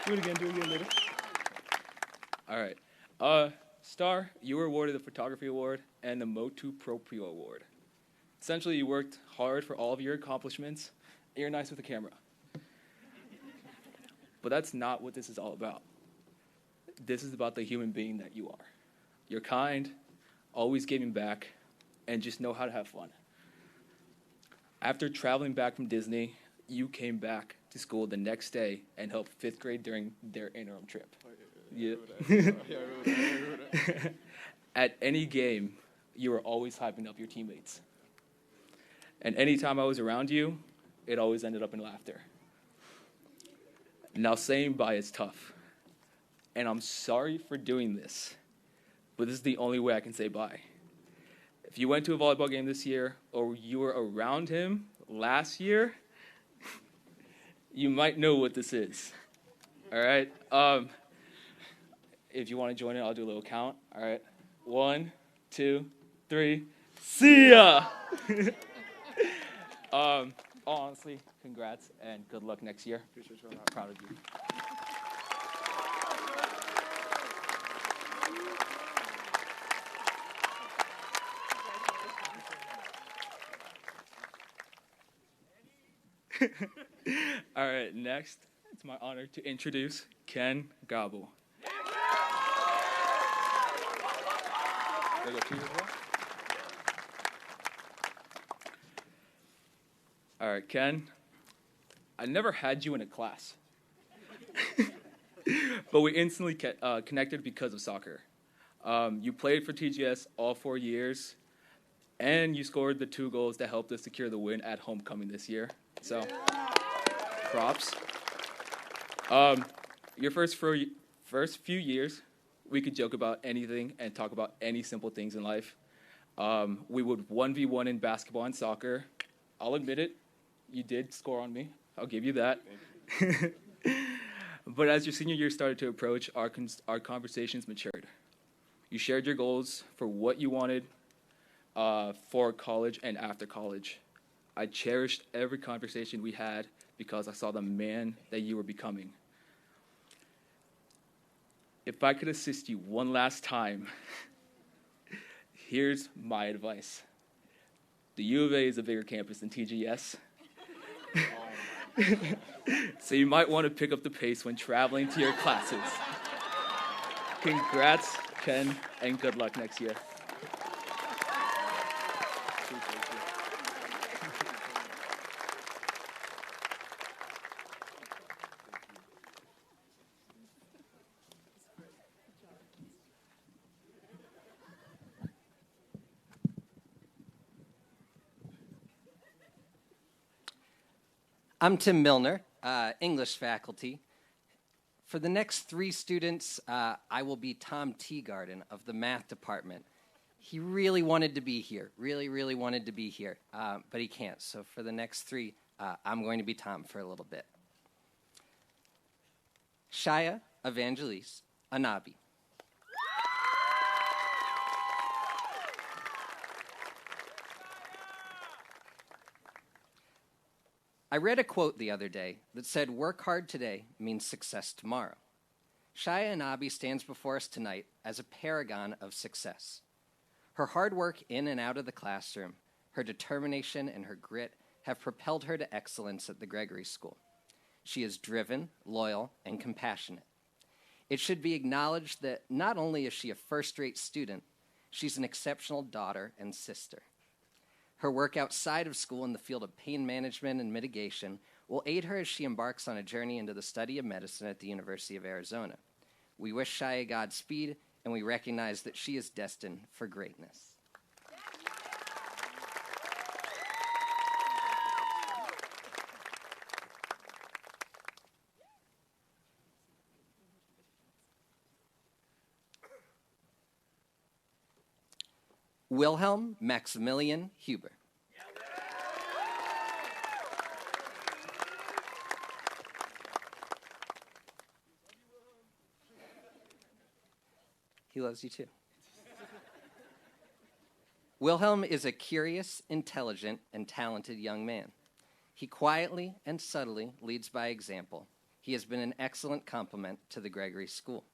Do it again later. All right. Star, you were awarded the Photography Award and the Motu Proprio Award. Essentially, you worked hard for all of your accomplishments, and you're nice with the camera. But that's not what this is all about. This is about the human being that you are. You're kind, always giving back, and just know how to have fun. After traveling back from Disney, you came back to school the next day and helped fifth grade during their interim trip. Yeah. At any game, you were always hyping up your teammates. And anytime I was around you, it always ended up in laughter. Now, saying bye is tough, and I'm sorry for doing this, but this is the only way I can say bye. If you went to a volleyball game this year, or you were around him last year, you might know what this is. All right? If you want to join in, I'll do a little count. All right? 1, 2, 3. See ya! Honestly, congrats and good luck next year. I'm proud of you. All right, next, it's my honor to introduce Ken Gobble. All right, Ken, I never had you in a class, But we instantly connected because of soccer. You played for TGS all 4 years, and you scored the 2 goals that helped us secure the win at homecoming this year. So, props. Your first few years, we could joke about anything and talk about any simple things in life. We would 1v1 in basketball and soccer. I'll admit it, you did score on me. I'll give you that. But as your senior year started to approach, our conversations matured. You shared your goals for what you wanted for college and after college. I cherished every conversation we had because I saw the man that you were becoming. If I could assist you one last time, here's my advice. The U of A is a bigger campus than TGS. So you might want to pick up the pace when traveling to your classes. Congrats, Ken, and good luck next year. I'm Tim Milner, English faculty. For the next 3 students, I will be Tom Teagarden of the math department. He really wanted to be here, really wanted to be here, but he can't. So for the next 3, I'm going to be Tom for a little bit. Shaya Evangelise Anabi. I read a quote the other day that said, "Work hard today means success tomorrow." Shaya Anabi stands before us tonight as a paragon of success. Her hard work in and out of the classroom, her determination and her grit have propelled her to excellence at the Gregory School. She is driven, loyal, and compassionate. It should be acknowledged that not only is she a first-rate student, she's an exceptional daughter and sister. Her work outside of school in the field of pain management and mitigation will aid her as she embarks on a journey into the study of medicine at the University of Arizona. We wish Shaya Godspeed, and we recognize that she is destined for greatness. Wilhelm Maximilian Huber. He loves you too. Wilhelm is a curious, intelligent, and talented young man. He quietly and subtly leads by example. He has been an excellent complement to the Gregory School.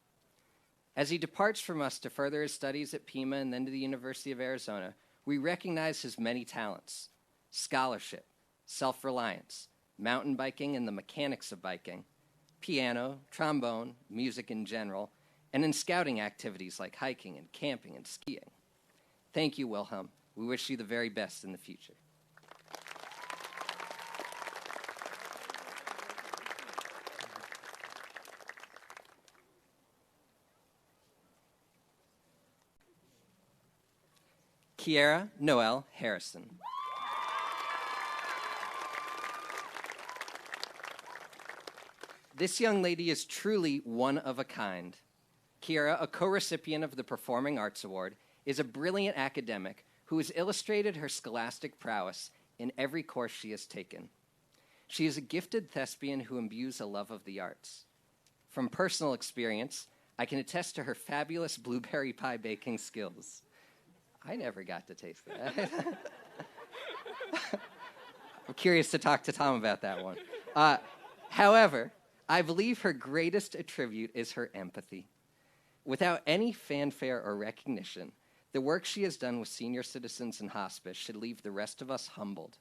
As he departs from us to further his studies at Pima and then to the University of Arizona, we recognize his many talents: scholarship, self-reliance, mountain biking and the mechanics of biking, piano, trombone, music in general, and in scouting activities like hiking and camping and skiing. Thank you, Wilhelm. We wish you the very best in the future. Kiera Noel Harrison. This young lady is truly one of a kind. Kiera, a co-recipient of the Performing Arts Award, is a brilliant academic who has illustrated her scholastic prowess in every course she has taken. She is a gifted thespian who imbues a love of the arts. From personal experience, I can attest to her fabulous blueberry pie baking skills. I never got to taste that. I'm curious to talk to Tom about that one. However, I believe her greatest attribute is her empathy. Without any fanfare or recognition, the work she has done with senior citizens in hospice should leave the rest of us humbled.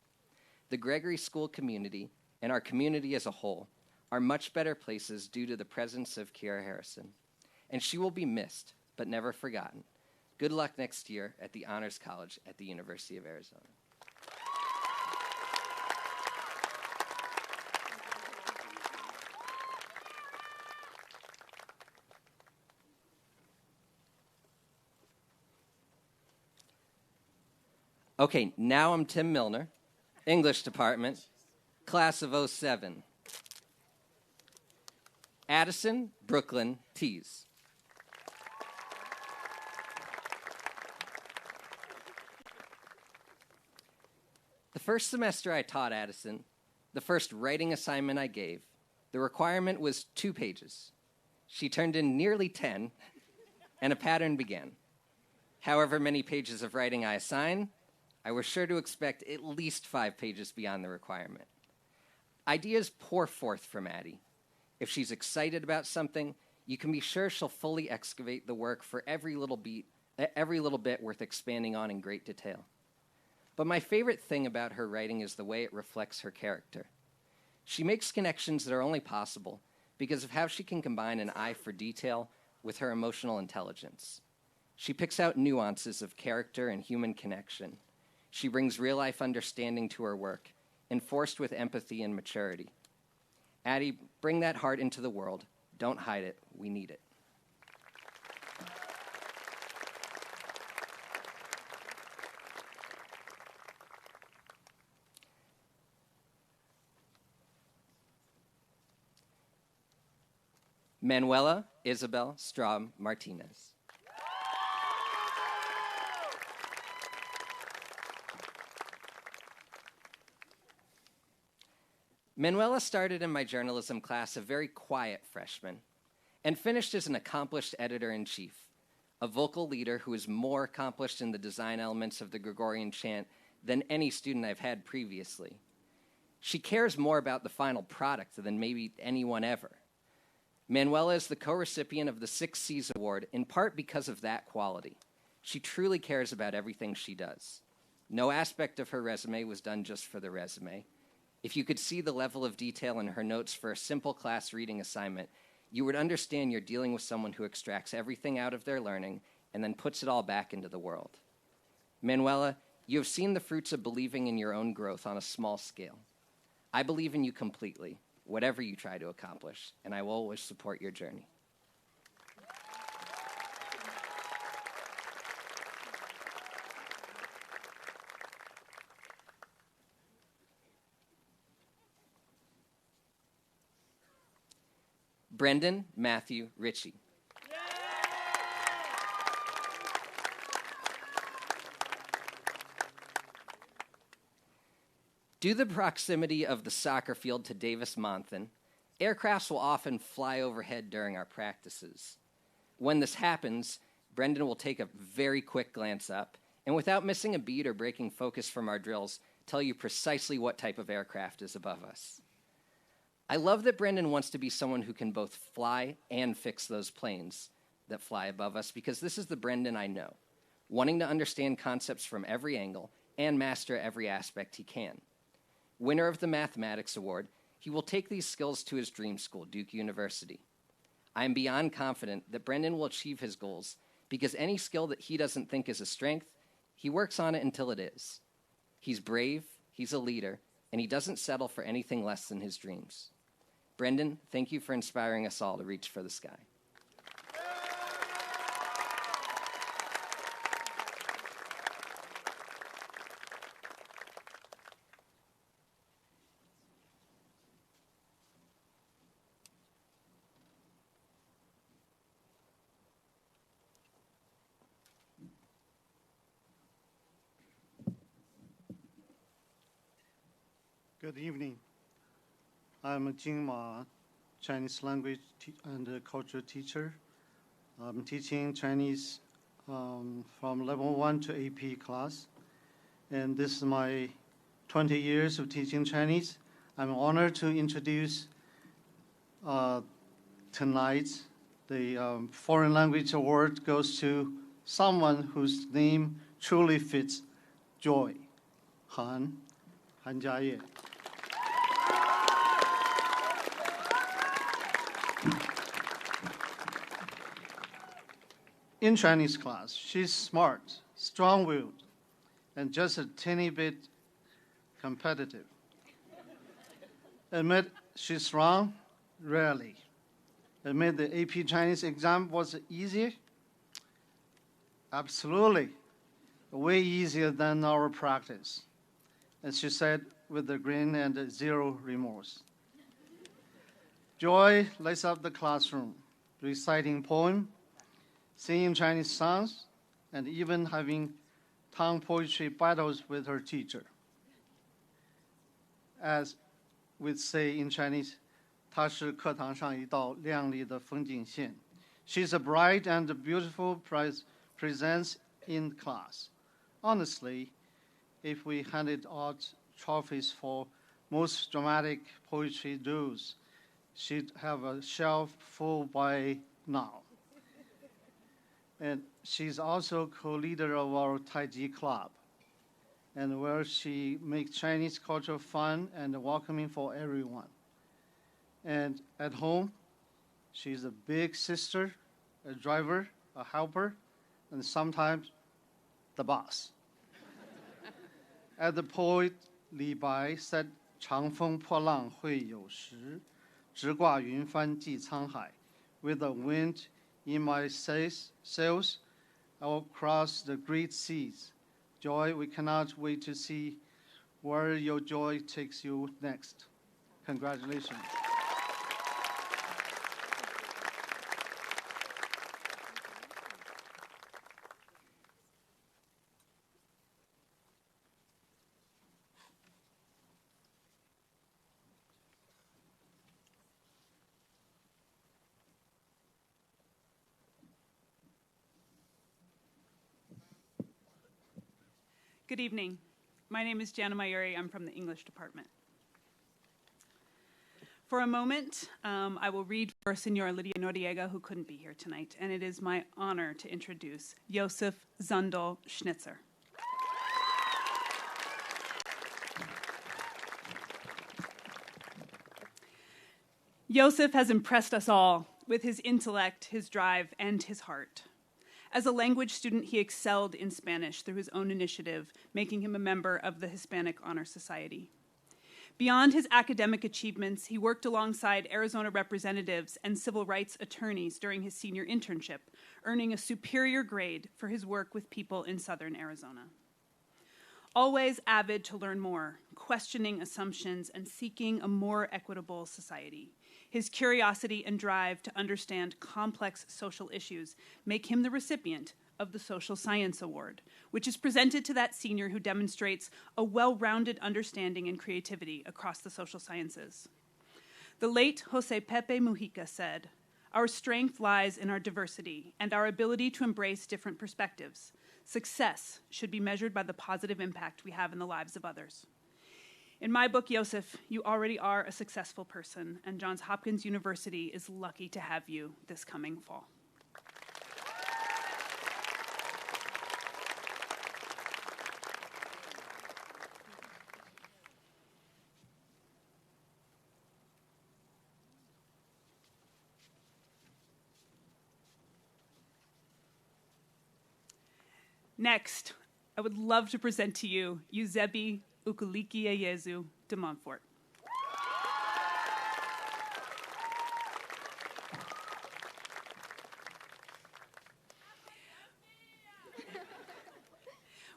The Gregory School community, and our community as a whole, are much better places due to the presence of Kiera Harrison. And she will be missed, but never forgotten. Good luck next year at the Honors College at the University of Arizona. Okay, now I'm Tim Milner, English department, class of '07. Addison, Brooklyn, Tees. The first semester I taught Addison, the first writing assignment I gave, the requirement was 2 pages. She turned in nearly 10, and a pattern began. However many pages of writing I assign, I was sure to expect at least 5 pages beyond the requirement. Ideas pour forth from Addie. If she's excited about something, you can be sure she'll fully excavate the work for every little bit worth expanding on in great detail. But my favorite thing about her writing is the way it reflects her character. She makes connections that are only possible because of how she can combine an eye for detail with her emotional intelligence. She picks out nuances of character and human connection. She brings real-life understanding to her work, enforced with empathy and maturity. Addie, bring that heart into the world. Don't hide it. We need it. Manuela Isabel Straub Martinez. Manuela started in my journalism class a very quiet freshman and finished as an accomplished editor-in-chief, a vocal leader who is more accomplished in the design elements of the Gregorian chant than any student I've had previously. She cares more about the final product than maybe anyone ever. Manuela is the co-recipient of the 6 C's Award in part because of that quality. She truly cares about everything she does. No aspect of her resume was done just for the resume. If you could see the level of detail in her notes for a simple class reading assignment, you would understand you're dealing with someone who extracts everything out of their learning and then puts it all back into the world. Manuela, you have seen the fruits of believing in your own growth on a small scale. I believe in you completely, whatever you try to accomplish, and I will always support your journey. Brendan Matthew Ritchie. Due to the proximity of the soccer field to Davis-Monthan, aircrafts will often fly overhead during our practices. When this happens, Brendan will take a very quick glance up, and without missing a beat or breaking focus from our drills, tell you precisely what type of aircraft is above us. I love that Brendan wants to be someone who can both fly and fix those planes that fly above us, because this is the Brendan I know, wanting to understand concepts from every angle and master every aspect he can. Winner of the Mathematics Award, he will take these skills to his dream school, Duke University. I am beyond confident that Brendan will achieve his goals because any skill that he doesn't think is a strength, he works on it until it is. He's brave, he's a leader, and he doesn't settle for anything less than his dreams. Brendan, thank you for inspiring us all to reach for the sky. Good evening. I'm Jing Ma, Chinese language and culture teacher. I'm teaching Chinese from level 1 to AP class. And this is my 20 years of teaching Chinese. I'm honored to introduce tonight the Foreign Language Award goes to someone whose name truly fits joy, Han Jiaye. In Chinese class, she's smart, strong-willed, and just a teeny bit competitive. Admit she's wrong? Rarely. Admit the AP Chinese exam was easier? Absolutely. way easier than our practice. As she said, with a grin and zero remorse. Joy lights up the classroom, reciting poems, singing Chinese songs, and even having tongue poetry battles with her teacher. As we'd say in Chinese, 她是课堂上一道亮丽的风景线. She's a bright and beautiful presence in class. Honestly, if we handed out trophies for most dramatic poetry duos, she'd have a shelf full by now. And she's also co-leader of our Tai Chi club, and where she makes Chinese culture fun and welcoming for everyone. And at home, she's a big sister, a driver, a helper, and sometimes the boss. As the poet Li Bai said, 长风破浪会有时，直挂云帆济沧海. With the wind in my sails, I will cross the great seas. Joy, we cannot wait to see where your joy takes you next. Congratulations. Good evening. My name is Jana Mayuri. I'm from the English department. For a moment, I will read for Senora Lydia Noriega, who couldn't be here tonight, and it is my honor to introduce Josef Zundel Schnitzer. Josef has impressed us all with his intellect, his drive, and his heart. As a language student, he excelled in Spanish through his own initiative, making him a member of the Hispanic Honor Society. Beyond his academic achievements, he worked alongside Arizona representatives and civil rights attorneys during his senior internship, earning a superior grade for his work with people in southern Arizona. Always avid to learn more, questioning assumptions, and seeking a more equitable society, his curiosity and drive to understand complex social issues make him the recipient of the Social Science Award, which is presented to that senior who demonstrates a well-rounded understanding and creativity across the social sciences. The late Jose Pepe Mujica said, "Our strength lies in our diversity and our ability to embrace different perspectives. Success should be measured by the positive impact we have in the lives of others." In my book, Joseph, you already are a successful person, and Johns Hopkins University is lucky to have you this coming fall. Next, I would love to present to you Eusebi Ukulikiyezu de Montfort.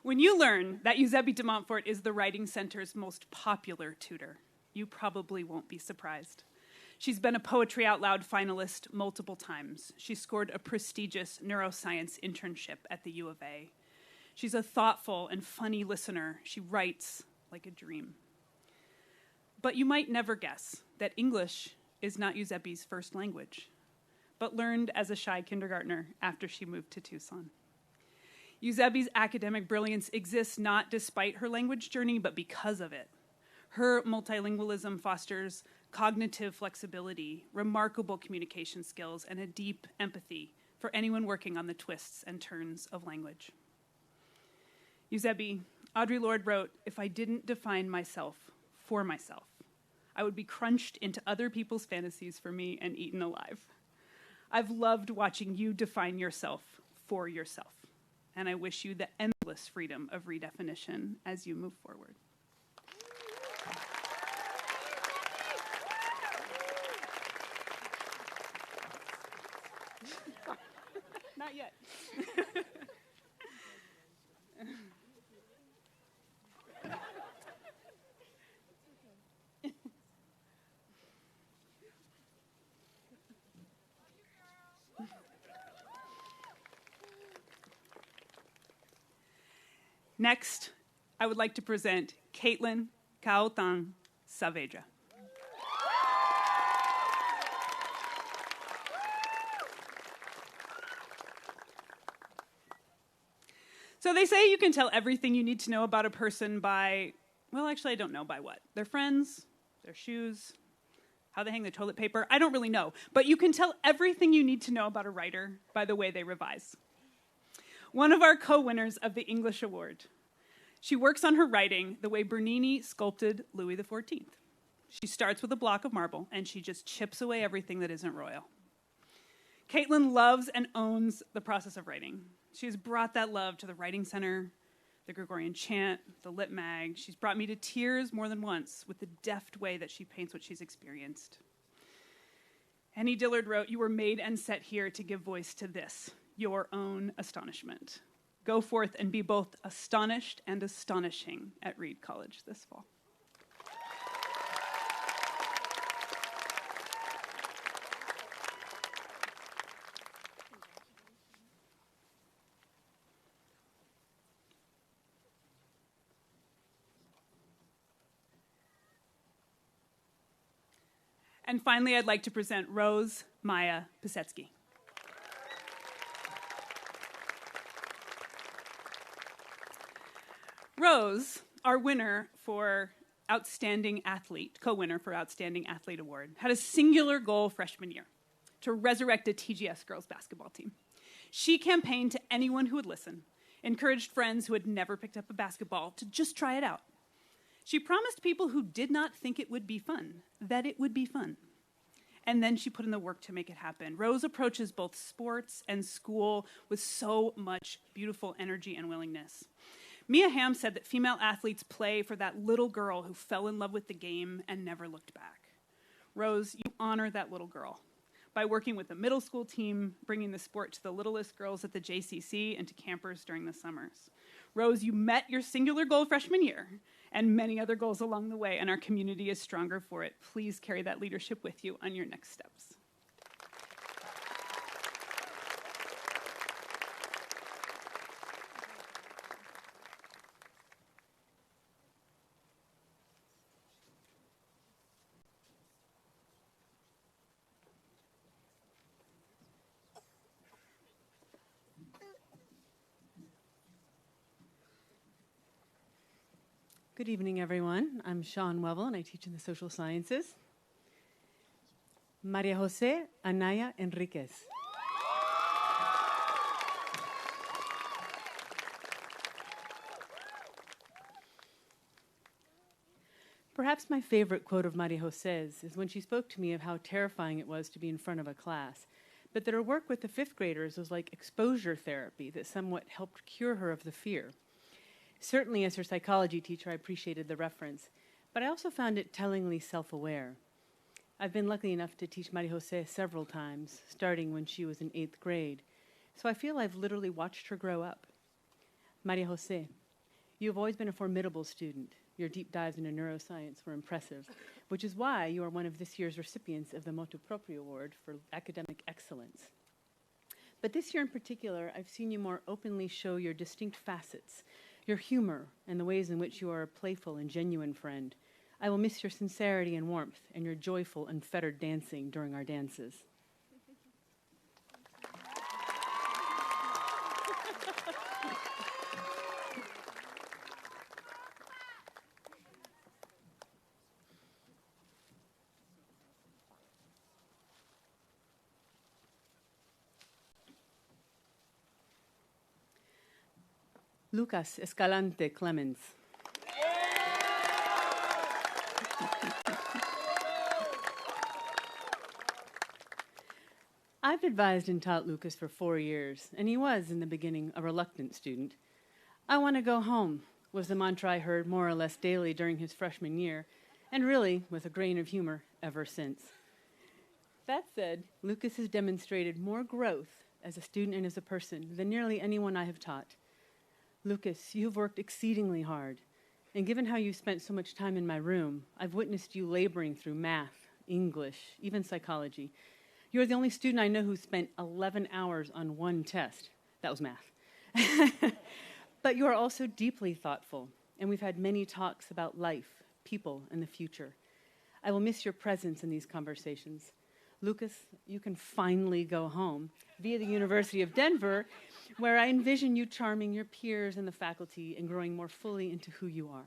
When you learn that Eusebi de Montfort is the Writing Center's most popular tutor, you probably won't be surprised. She's been a Poetry Out Loud finalist multiple times. She scored a prestigious neuroscience internship at the U of A. She's a thoughtful and funny listener. She writes like a dream. But you might never guess that English is not Eusebi's first language, but learned as a shy kindergartner after she moved to Tucson. Eusebi's academic brilliance exists not despite her language journey, but because of it. Her multilingualism fosters cognitive flexibility, remarkable communication skills, and a deep empathy for anyone working on the twists and turns of language. Eusebi, Audre Lorde wrote, "If I didn't define myself for myself, I would be crunched into other people's fantasies for me and eaten alive." I've loved watching you define yourself for yourself, and I wish you the endless freedom of redefinition as you move forward. Not yet. Next, I would like to present Caitlin Kaotang Saavedra. So they say you can tell everything you need to know about a person by, well, actually, I don't know by what. Their friends, their shoes, how they hang the toilet paper. I don't really know. But you can tell everything you need to know about a writer by the way they revise. One of our co-winners of the English Award. She works on her writing the way Bernini sculpted Louis XIV. She starts with a block of marble, and she just chips away everything that isn't royal. Caitlin loves and owns the process of writing. She has brought that love to the Writing Center, the Gregorian Chant, the Lit Mag. She's brought me to tears more than once with the deft way that she paints what she's experienced. Annie Dillard wrote, "You were made and set here to give voice to this, your own astonishment." Go forth and be both astonished and astonishing at Reed College this fall. And finally, I'd like to present Rose Maya Pisetsky. Rose, our winner for Outstanding Athlete, co-winner for Outstanding Athlete Award, had a singular goal freshman year, to resurrect a TGS girls basketball team. She campaigned to anyone who would listen, encouraged friends who had never picked up a basketball to just try it out. She promised people who did not think it would be fun that it would be fun. And then she put in the work to make it happen. Rose approaches both sports and school with so much beautiful energy and willingness. Mia Hamm said that female athletes play for that little girl who fell in love with the game and never looked back. Rose, you honor that little girl by working with the middle school team, bringing the sport to the littlest girls at the JCC and to campers during the summers. Rose, you met your singular goal freshman year and many other goals along the way, and our community is stronger for it. Please carry that leadership with you on your next steps. Good evening, everyone. I'm Sean Wevel, and I teach in the social sciences. Maria Jose Anaya Enriquez. Perhaps my favorite quote of Maria Jose's is when she spoke to me of how terrifying it was to be in front of a class, but that her work with the fifth graders was like exposure therapy that somewhat helped cure her of the fear. Certainly, as her psychology teacher, I appreciated the reference, but I also found it tellingly self-aware. I've been lucky enough to teach Maria Jose several times, starting when she was in 8th grade, so I feel I've literally watched her grow up. Maria Jose, you've always been a formidable student. Your deep dives into neuroscience were impressive, which is why you are one of this year's recipients of the Motu Proprio Award for Academic Excellence. But this year in particular, I've seen you more openly show your distinct facets, your humor, and the ways in which you are a playful and genuine friend. I will miss your sincerity and warmth and your joyful, unfettered dancing during our dances. Lucas Escalante Clemens. I've advised and taught Lucas for 4 years, and he was, in the beginning, a reluctant student. "I want to go home," was the mantra I heard more or less daily during his freshman year, and really, with a grain of humor, ever since. That said, Lucas has demonstrated more growth as a student and as a person than nearly anyone I have taught. Lucas, you've worked exceedingly hard, and given how you spent so much time in my room, I've witnessed you laboring through math, English, even psychology. You're the only student I know who spent 11 hours on one test. That was math. But you are also deeply thoughtful, and we've had many talks about life, people, and the future. I will miss your presence in these conversations. Lucas, you can finally go home via the University of Denver, where I envision you charming your peers and the faculty and growing more fully into who you are.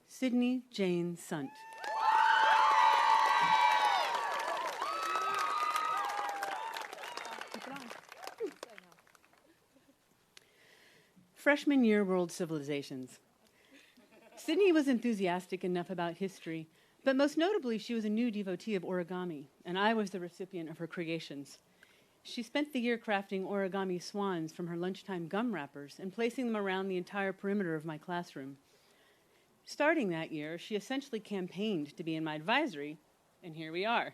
Sydney Jane Sunt. Freshman year World Civilizations. Sydney was enthusiastic enough about history, but most notably, she was a new devotee of origami, and I was the recipient of her creations. She spent the year crafting origami swans from her lunchtime gum wrappers and placing them around the entire perimeter of my classroom. Starting that year, she essentially campaigned to be in my advisory, and here we are.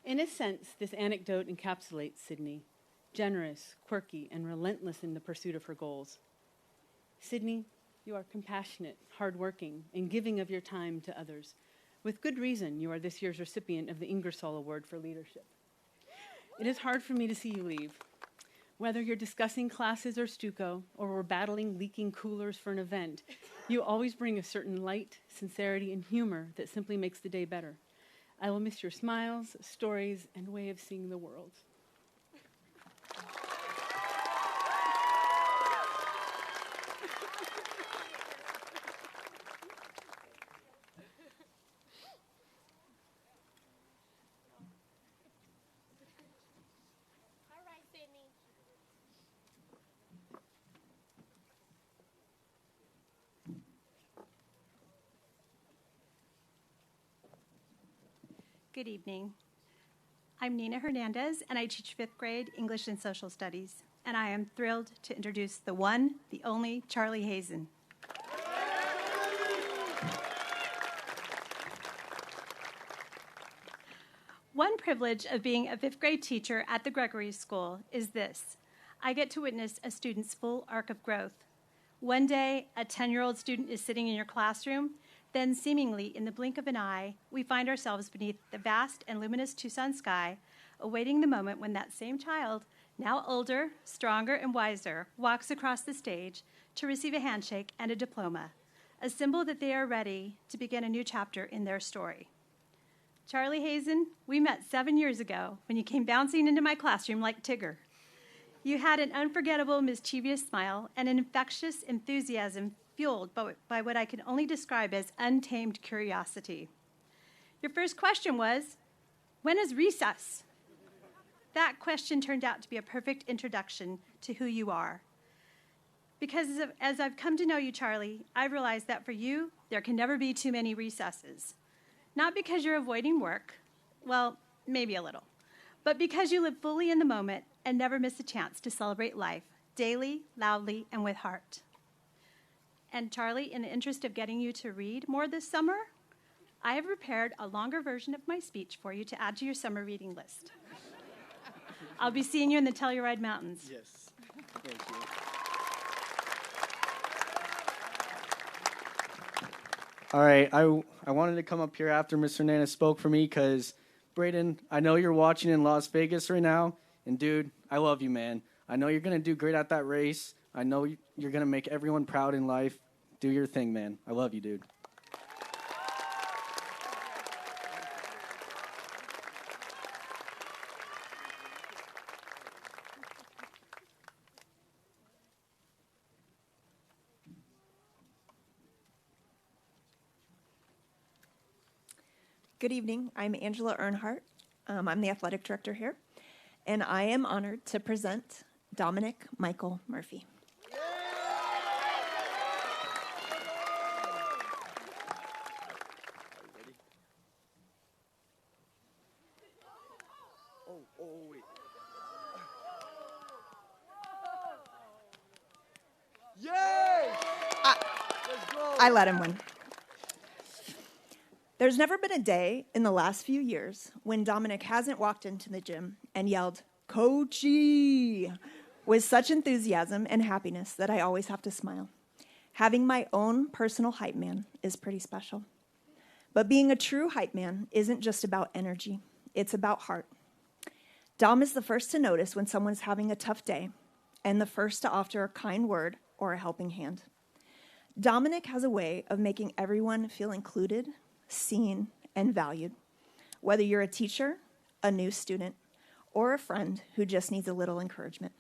In a sense, this anecdote encapsulates Sydney, generous, quirky, and relentless in the pursuit of her goals. Sydney, you are compassionate, hardworking, and giving of your time to others. With good reason, you are this year's recipient of the Ingersoll Award for Leadership. It is hard for me to see you leave. Whether you're discussing classes or stucco, or we're battling leaking coolers for an event, you always bring a certain light, sincerity, and humor that simply makes the day better. I will miss your smiles, stories, and way of seeing the world. Good evening. I'm Nina Hernandez, and I teach 5th grade English and Social Studies. And I am thrilled to introduce the one, the only Charlie Hazen. One privilege of being a 5th grade teacher at the Gregory School is this. I get to witness a student's full arc of growth. One day, a 10-year-old student is sitting in your classroom. Then, seemingly in the blink of an eye, we find ourselves beneath the vast and luminous Tucson sky, awaiting the moment when that same child, now older, stronger, and wiser, walks across the stage to receive a handshake and a diploma, a symbol that they are ready to begin a new chapter in their story. Charlie Hazen, we met 7 years ago when you came bouncing into my classroom like Tigger. You had an unforgettable, mischievous smile and an infectious enthusiasm fueled by what I can only describe as untamed curiosity. Your first question was, when is recess? That question turned out to be a perfect introduction to who you are. Because as I've come to know you, Charlie, I've realized that for you, there can never be too many recesses. Not because you're avoiding work, well, maybe a little, but because you live fully in the moment and never miss a chance to celebrate life, daily, loudly, and with heart. And Charlie, in the interest of getting you to read more this summer, I have prepared a longer version of my speech for you to add to your summer reading list. I'll be seeing you in the Telluride Mountains. Yes, thank you. All right, I wanted to come up here after Ms. Hernandez spoke for me because, Braden, I know you're watching in Las Vegas right now, and dude, I love you, man. I know you're going to do great at that race. I know you're going to make everyone proud in life. Do your thing, man. I love you, dude. Good evening. I'm Angela Earnhardt. I'm the athletic director here, and I am honored to present Dominic Michael Murphy. Wait. Yay! Let's go! I let him win. There's never been a day in the last few years when Dominic hasn't walked into the gym and yelled, "Coachy!" with such enthusiasm and happiness that I always have to smile. Having my own personal hype man is pretty special. But being a true hype man isn't just about energy, it's about heart. Dom is the first to notice when someone's having a tough day and the first to offer a kind word or a helping hand. Dominic has a way of making everyone feel included, seen, and valued, whether you're a teacher, a new student, or a friend who just needs a little encouragement.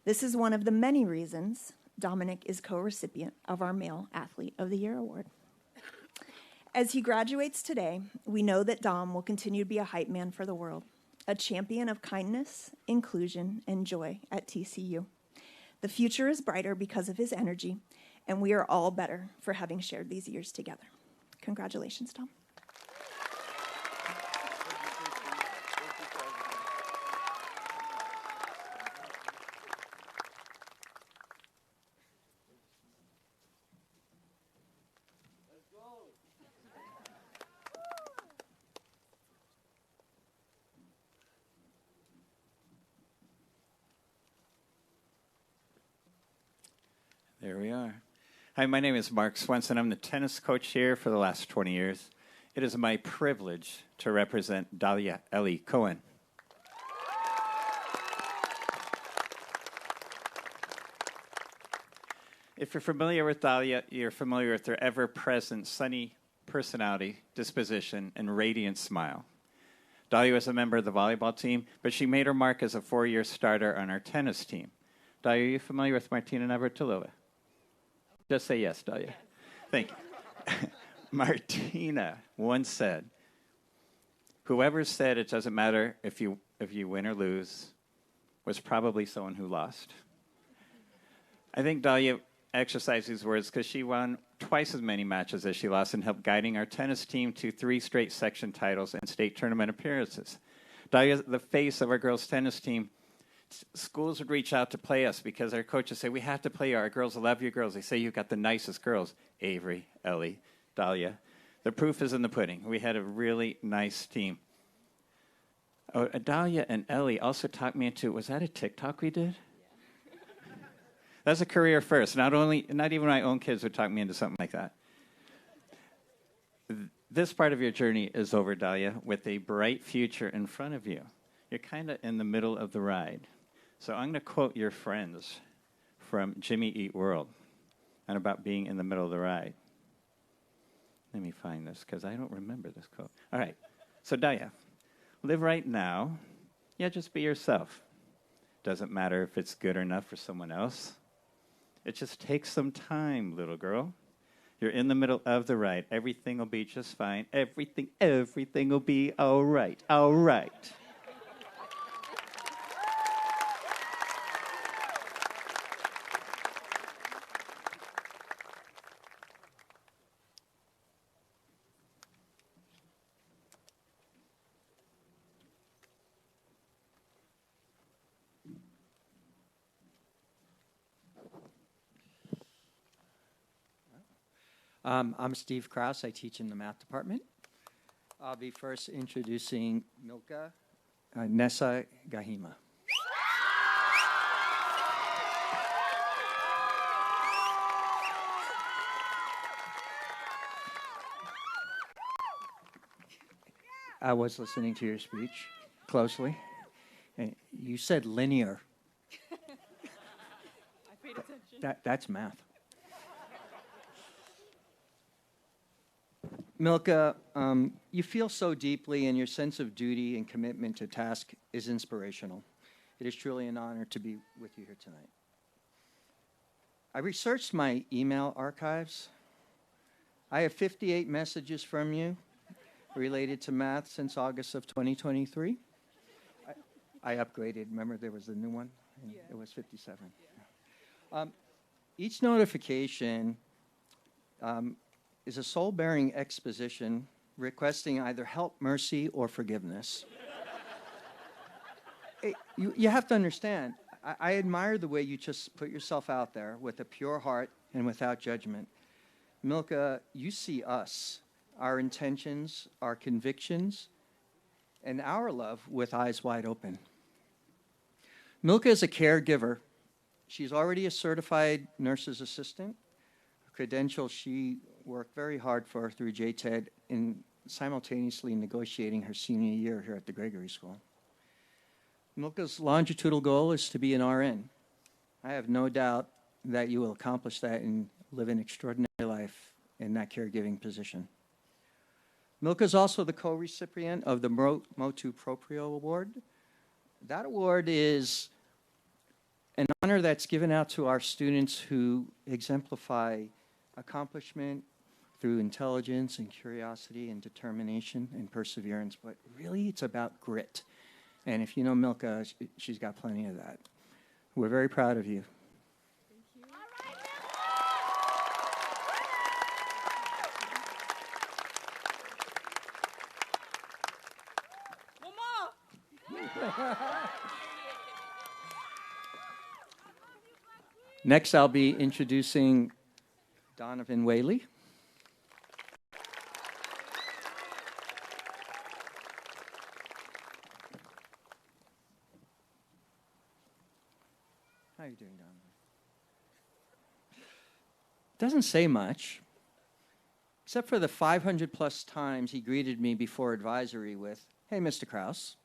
This is one of the many reasons Dominic is co-recipient of our Male Athlete of the Year award. As he graduates today, we know that Dom will continue to be a hype man for the world, a champion of kindness, inclusion, and joy at TCU. The future is brighter because of his energy, and we are all better for having shared these years together. Congratulations, Dom. There we are. Hi, my name is Mark Swenson. I'm the tennis coach here for the last 20 years. It is my privilege to represent Dahlia Ellie Cohen. If you're familiar with Dahlia, you're familiar with her ever-present sunny personality, disposition, and radiant smile. Dahlia was a member of the volleyball team, but she made her mark as a 4-year starter on our tennis team. Dahlia, are you familiar with Martina Navratilova? Just say yes, Dahlia. Thank you. Martina once said, whoever said it doesn't matter if you win or lose was probably someone who lost. I think Dahlia exercised these words because she won twice as many matches as she lost and helped guiding our tennis team to 3 straight section titles and state tournament appearances. Dahlia is the face of our girls' tennis team. Schools would reach out to play us because our coaches say, we have to play you. Our girls love your girls. They say you've got the nicest girls. Avery, Ellie, Dahlia. The proof is in the pudding. We had a really nice team. Oh, Dahlia and Ellie also talked me into, was that a TikTok we did? Yeah. That's a career first. Not even my own kids would talk me into something like that. This part of your journey is over, Dahlia, with a bright future in front of you. You're kind of in the middle of the ride. So I'm going to quote your friends from Jimmy Eat World and about being in the middle of the ride. Let me find this because I don't remember this quote. All right. So Dahlia, live right now. Yeah, just be yourself. Doesn't matter if it's good enough for someone else. It just takes some time, little girl. You're in the middle of the ride. Everything will be just fine. Everything will be all right. All right. I'm Steve Krause. I teach in the math department. I'll be first introducing Milka Nessa Gahima. I was listening to your speech closely, and you said linear. I paid attention. That's math. Milka, you feel so deeply, and your sense of duty and commitment to task is inspirational. It is truly an honor to be with you here tonight. I researched my email archives. I have 58 messages from you related to math since August of 2023. I upgraded. Remember, there was a new one? And yeah. It was 57. Yeah. Each notification is a soul-bearing exposition requesting either help, mercy, or forgiveness. You have to understand, I admire the way you just put yourself out there with a pure heart and without judgment. Milka, you see us, our intentions, our convictions, and our love with eyes wide open. Milka is a caregiver She's already a certified nurse's assistant, a credential she worked very hard for through JTED in simultaneously negotiating her senior year here at the Gregory School. Milka's longitudinal goal is to be an RN. I have no doubt that you will accomplish that and live an extraordinary life in that caregiving position. Milka is also the co-recipient of the Motu Proprio Award. That award is an honor that's given out to our students who exemplify accomplishment through intelligence and curiosity and determination and perseverance, but really it's about grit. And if you know Milka, she's got plenty of that. We're very proud of you. Next, I'll be introducing Donovan Whaley. How are you doing, Donovan? Doesn't say much, except for the 500 plus times he greeted me before advisory with, "Hey, Mr. Krause,"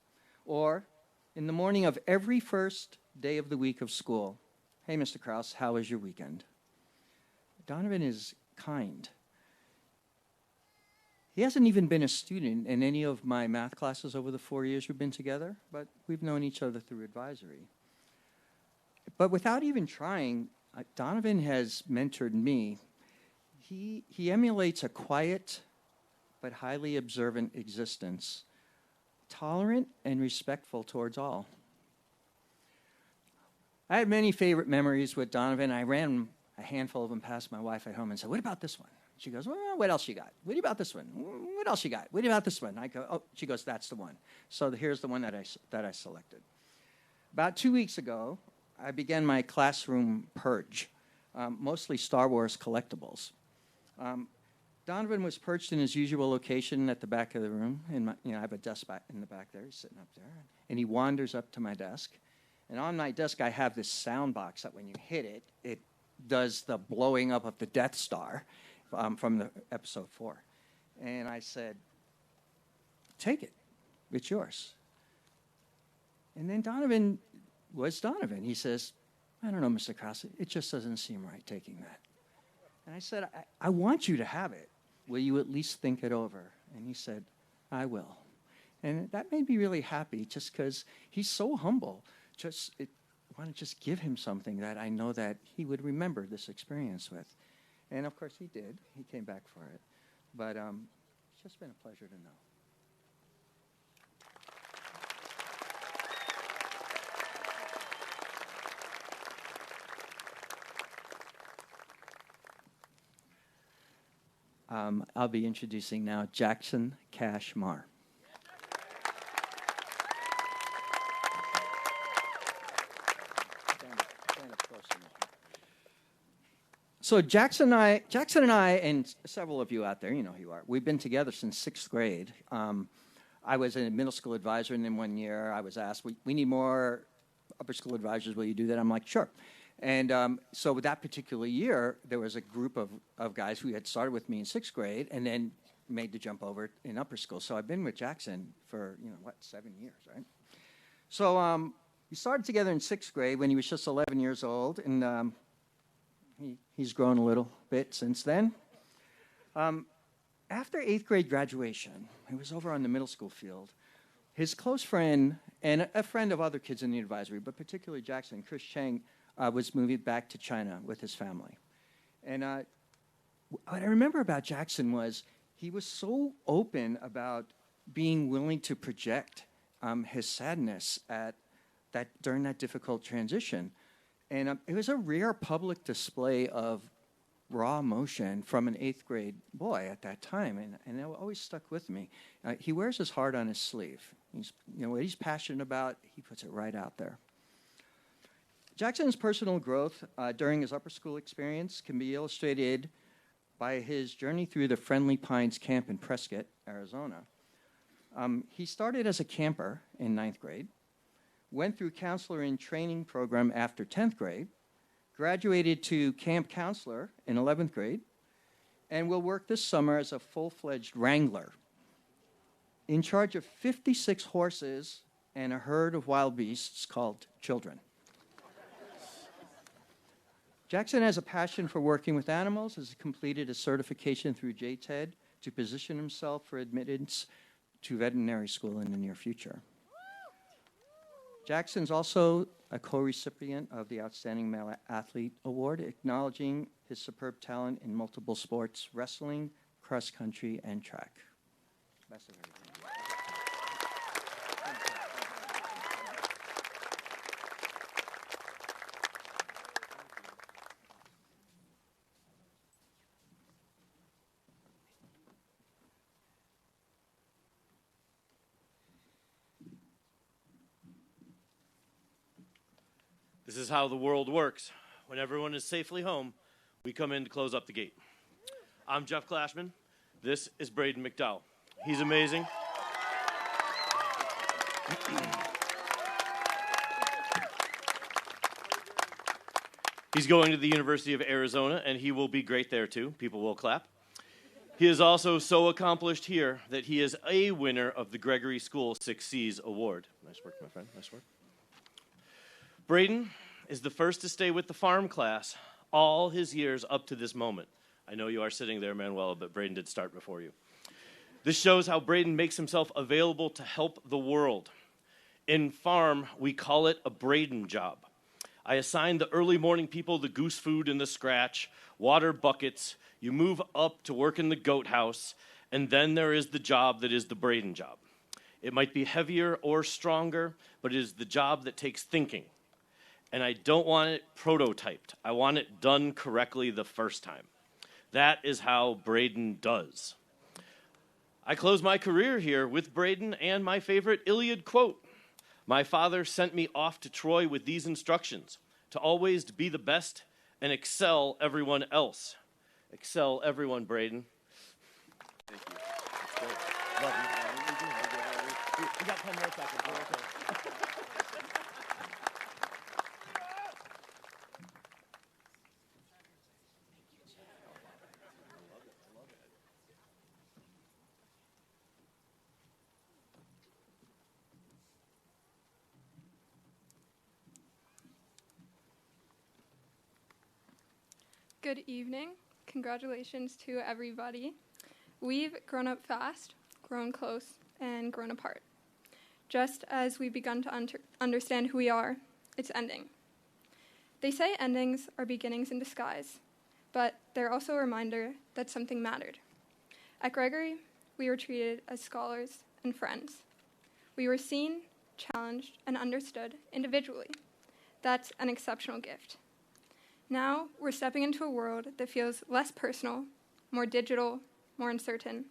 or in the morning of every first day of the week of school, "Hey, Mr. Krause, how was your weekend?" Donovan is kind. He hasn't even been a student in any of my math classes over the 4 years we've been together, but we've known each other through advisory. But without even trying, Donovan has mentored me. He emulates a quiet but highly observant existence, tolerant and respectful towards all. I had many favorite memories with Donovan. I ran a handful of them past my wife at home and said, "What about this one?" She goes, "Well, what else you got? What about this one? What else you got? What about this one?" I go, "Oh," she goes, "That's the one." So here's the one that I selected. About 2 weeks ago, I began my classroom purge, mostly Star Wars collectibles. Donovan was perched in his usual location at the back of the room. I have a desk back in the back there. He's sitting up there. And he wanders up to my desk. And on my desk, I have this sound box that when you hit it, it does the blowing up of the Death Star from the episode 4. And I said, "Take it. It's yours." And then Donovan was Donovan. He says, "I don't know, Mr. Krause, it just doesn't seem right taking that." And I said, I want you to have it. Will you at least think it over?" And he said, "I will." And that made me really happy just because he's so humble. I want to just give him something that I know that he would remember this experience with. And of course he did. He came back for it. But it's just been a pleasure to know. I'll be introducing now Jackson Cash Marr. So Jackson and I, and several of you out there, you know who you are, we've been together since 6th grade. I was a middle school advisor, and then one year I was asked, we need more upper school advisors, will you do that? I'm like, sure. And so with that particular year, there was a group of guys who had started with me in 6th grade and then made the jump over in upper school. So I've been with Jackson for, 7 years, right? So we started together in 6th grade when he was just 11 years old, and he's grown a little bit since then. After 8th grade graduation, he was over on the middle school field. His close friend and a friend of other kids in the advisory, but particularly Jackson, Chris Chang, was moving back to China with his family. And what I remember about Jackson was he was so open about being willing to project his sadness during that difficult transition. And it was a rare public display of raw emotion from an 8th grade boy at that time, and it always stuck with me. He wears his heart on his sleeve. What he's passionate about, he puts it right out there. Jackson's personal growth during his upper school experience can be illustrated by his journey through the Friendly Pines camp in Prescott, Arizona. He started as a camper in 9th grade, went through counselor in training program after 10th grade, graduated to camp counselor in 11th grade, and will work this summer as a full-fledged wrangler in charge of 56 horses and a herd of wild beasts called children. Jackson has a passion for working with animals, has completed a certification through JTED to position himself for admittance to veterinary school in the near future. Jackson's also a co-recipient of the Outstanding Male Athlete Award, acknowledging his superb talent in multiple sports, wrestling, cross country, and track. Best of everything. This is how the world works. When everyone is safely home, we come in to close up the gate. I'm Jeff Clashman. This is Braden McDowell. He's amazing. He's going to the University of Arizona, and he will be great there too. People will clap. He is also so accomplished here that he is a winner of the Gregory School 6Cs Award. Nice work, my friend. Nice work. Braden is the first to stay with the farm class all his years up to this moment. I know you are sitting there, Manuela, but Braden did start before you. This shows how Braden makes himself available to help the world. In farm, we call it a Braden job. I assign the early morning people the goose food and the scratch, water buckets. You move up to work in the goat house, and then there is the job that is the Braden job. It might be heavier or stronger, but it is the job that takes thinking. And I don't want it prototyped. I want it done correctly the first time. That is how Braden does. I close my career here with Braden and my favorite Iliad quote. My father sent me off to Troy with these instructions: to always be the best and excel everyone else. Excel everyone, Braden. Thank you. That's great. Love you. We got 10 more seconds. We're okay. Good evening. Congratulations to everybody. We've grown up fast, grown close, and grown apart. Just as we've begun to understand who we are, it's ending. They say endings are beginnings in disguise, but they're also a reminder that something mattered. At Gregory, we were treated as scholars and friends. We were seen, challenged, and understood individually. That's an exceptional gift. Now, we're stepping into a world that feels less personal, more digital, more uncertain.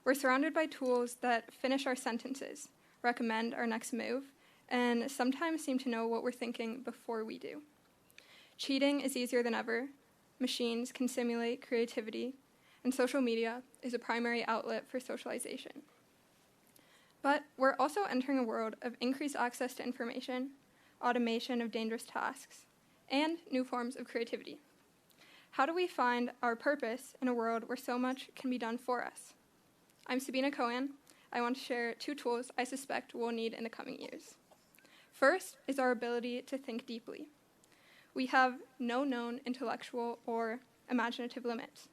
We're surrounded by tools that finish our sentences, recommend our next move, and sometimes seem to know what we're thinking before we do. Cheating is easier than ever. Machines can simulate creativity, and social media is a primary outlet for socialization. But we're also entering a world of increased access to information, automation of dangerous tasks, and new forms of creativity. How do we find our purpose in a world where so much can be done for us? I'm Sabina Cohen. I want to share 2 tools I suspect we'll need in the coming years. First is our ability to think deeply. We have no known intellectual or imaginative limits.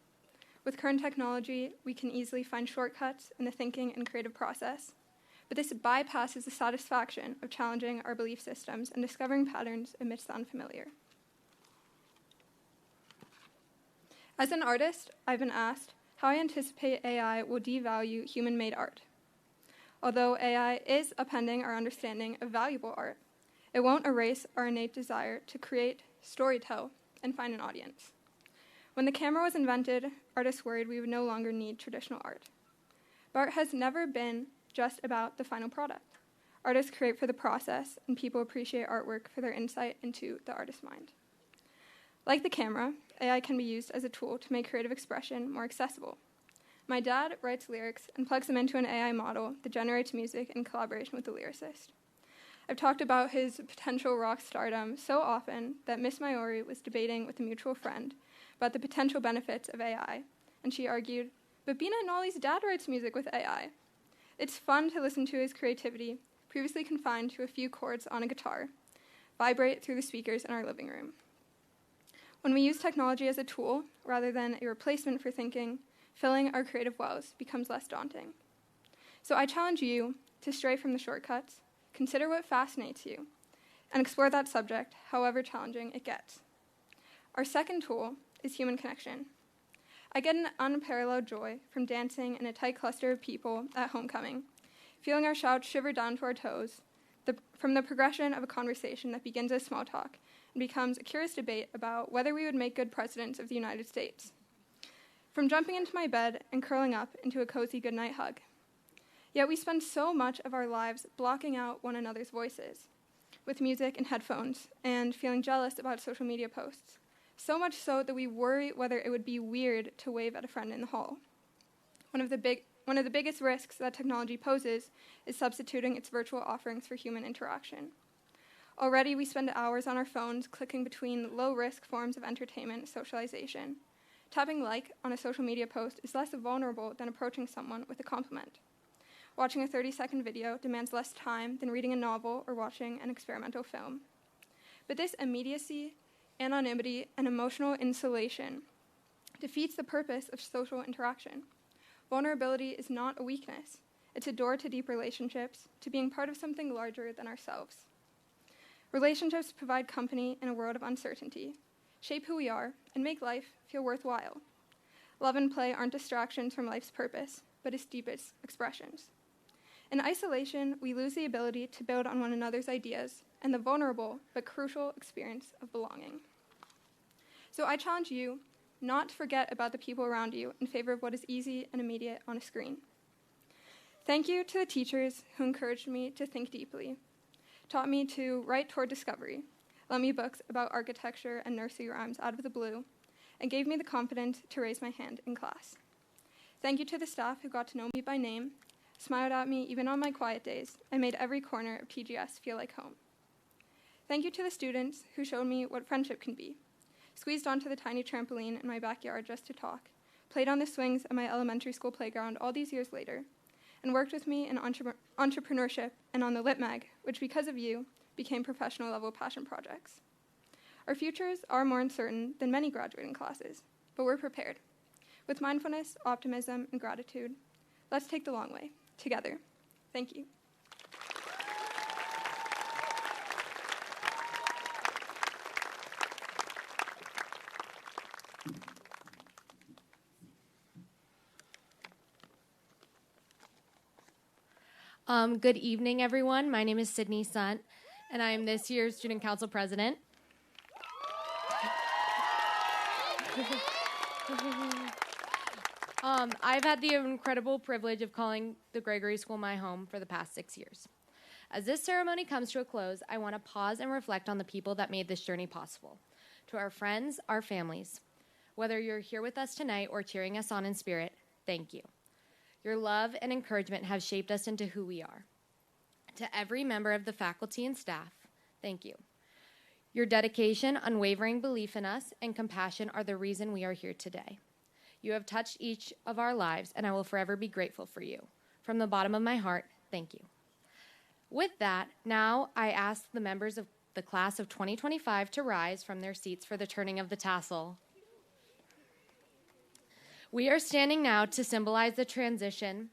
With current technology, we can easily find shortcuts in the thinking and creative process, but this bypasses the satisfaction of challenging our belief systems and discovering patterns amidst the unfamiliar. As an artist, I've been asked how I anticipate AI will devalue human-made art. Although AI is upending our understanding of valuable art, it won't erase our innate desire to create, storytell, and find an audience. When the camera was invented, artists worried we would no longer need traditional art. But art has never been just about the final product. Artists create for the process, and people appreciate artwork for their insight into the artist's mind. Like the camera, AI can be used as a tool to make creative expression more accessible. My dad writes lyrics and plugs them into an AI model that generates music in collaboration with the lyricist. I've talked about his potential rock stardom so often that Miss Mayori was debating with a mutual friend about the potential benefits of AI, and she argued, but Bina and Ollie's dad writes music with AI. It's fun to listen to his creativity, previously confined to a few chords on a guitar, vibrate through the speakers in our living room. When we use technology as a tool rather than a replacement for thinking, filling our creative wells becomes less daunting. So I challenge you to stray from the shortcuts, consider what fascinates you, and explore that subject, however challenging it gets. Our second tool is human connection. I get an unparalleled joy from dancing in a tight cluster of people at homecoming, feeling our shouts shiver down to our toes, from the progression of a conversation that begins as small talk and becomes a curious debate about whether we would make good presidents of the United States. From jumping into my bed and curling up into a cozy goodnight hug. Yet we spend so much of our lives blocking out one another's voices with music and headphones and feeling jealous about social media posts, so much so that we worry whether it would be weird to wave at a friend in the hall. One of the biggest risks that technology poses is substituting its virtual offerings for human interaction. Already we spend hours on our phones clicking between low-risk forms of entertainment and socialization. Tapping like on a social media post is less vulnerable than approaching someone with a compliment. Watching a 30-second video demands less time than reading a novel or watching an experimental film. But this immediacy, anonymity, and emotional insulation defeats the purpose of social interaction. Vulnerability is not a weakness. It's a door to deep relationships, to being part of something larger than ourselves. Relationships provide company in a world of uncertainty, shape who we are, and make life feel worthwhile. Love and play aren't distractions from life's purpose, but its deepest expressions. In isolation, we lose the ability to build on one another's ideas and the vulnerable but crucial experience of belonging. So I challenge you not to forget about the people around you in favor of what is easy and immediate on a screen. Thank you to the teachers who encouraged me to think deeply, taught me to write toward discovery, lent me books about architecture and nursery rhymes out of the blue, and gave me the confidence to raise my hand in class. Thank you to the staff who got to know me by name, smiled at me even on my quiet days, and made every corner of TGS feel like home. Thank you to the students who showed me what friendship can be, squeezed onto the tiny trampoline in my backyard just to talk, played on the swings at my elementary school playground all these years later, and worked with me in entrepreneurship and on the Lit Mag, which because of you became professional level passion projects. Our futures are more uncertain than many graduating classes, but we're prepared. With mindfulness, optimism, and gratitude, let's take the long way, together. Thank you. Good evening, everyone. My name is Sydney Sunt, and I am this year's Student Council President. I've had the incredible privilege of calling the Gregory School my home for the past 6 years. As this ceremony comes to a close, I want to pause and reflect on the people that made this journey possible. To our friends, our families, whether you're here with us tonight or cheering us on in spirit, thank you. Your love and encouragement have shaped us into who we are. To every member of the faculty and staff, thank you. Your dedication, unwavering belief in us, and compassion are the reason we are here today. You have touched each of our lives, and I will forever be grateful for you. From the bottom of my heart, thank you. With that, now I ask the members of the class of 2025 to rise from their seats for the turning of the tassel. We are standing now to symbolize the transition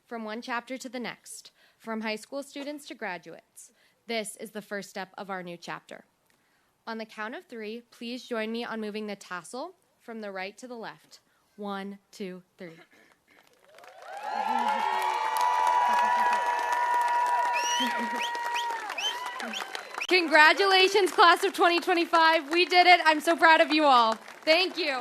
from one chapter to the next, from high school students to graduates. This is the first step of our new chapter. On the count of 3, please join me on moving the tassel from the right to the left. 1, 2, 3. Congratulations, class of 2025. We did it. I'm so proud of you all. Thank you.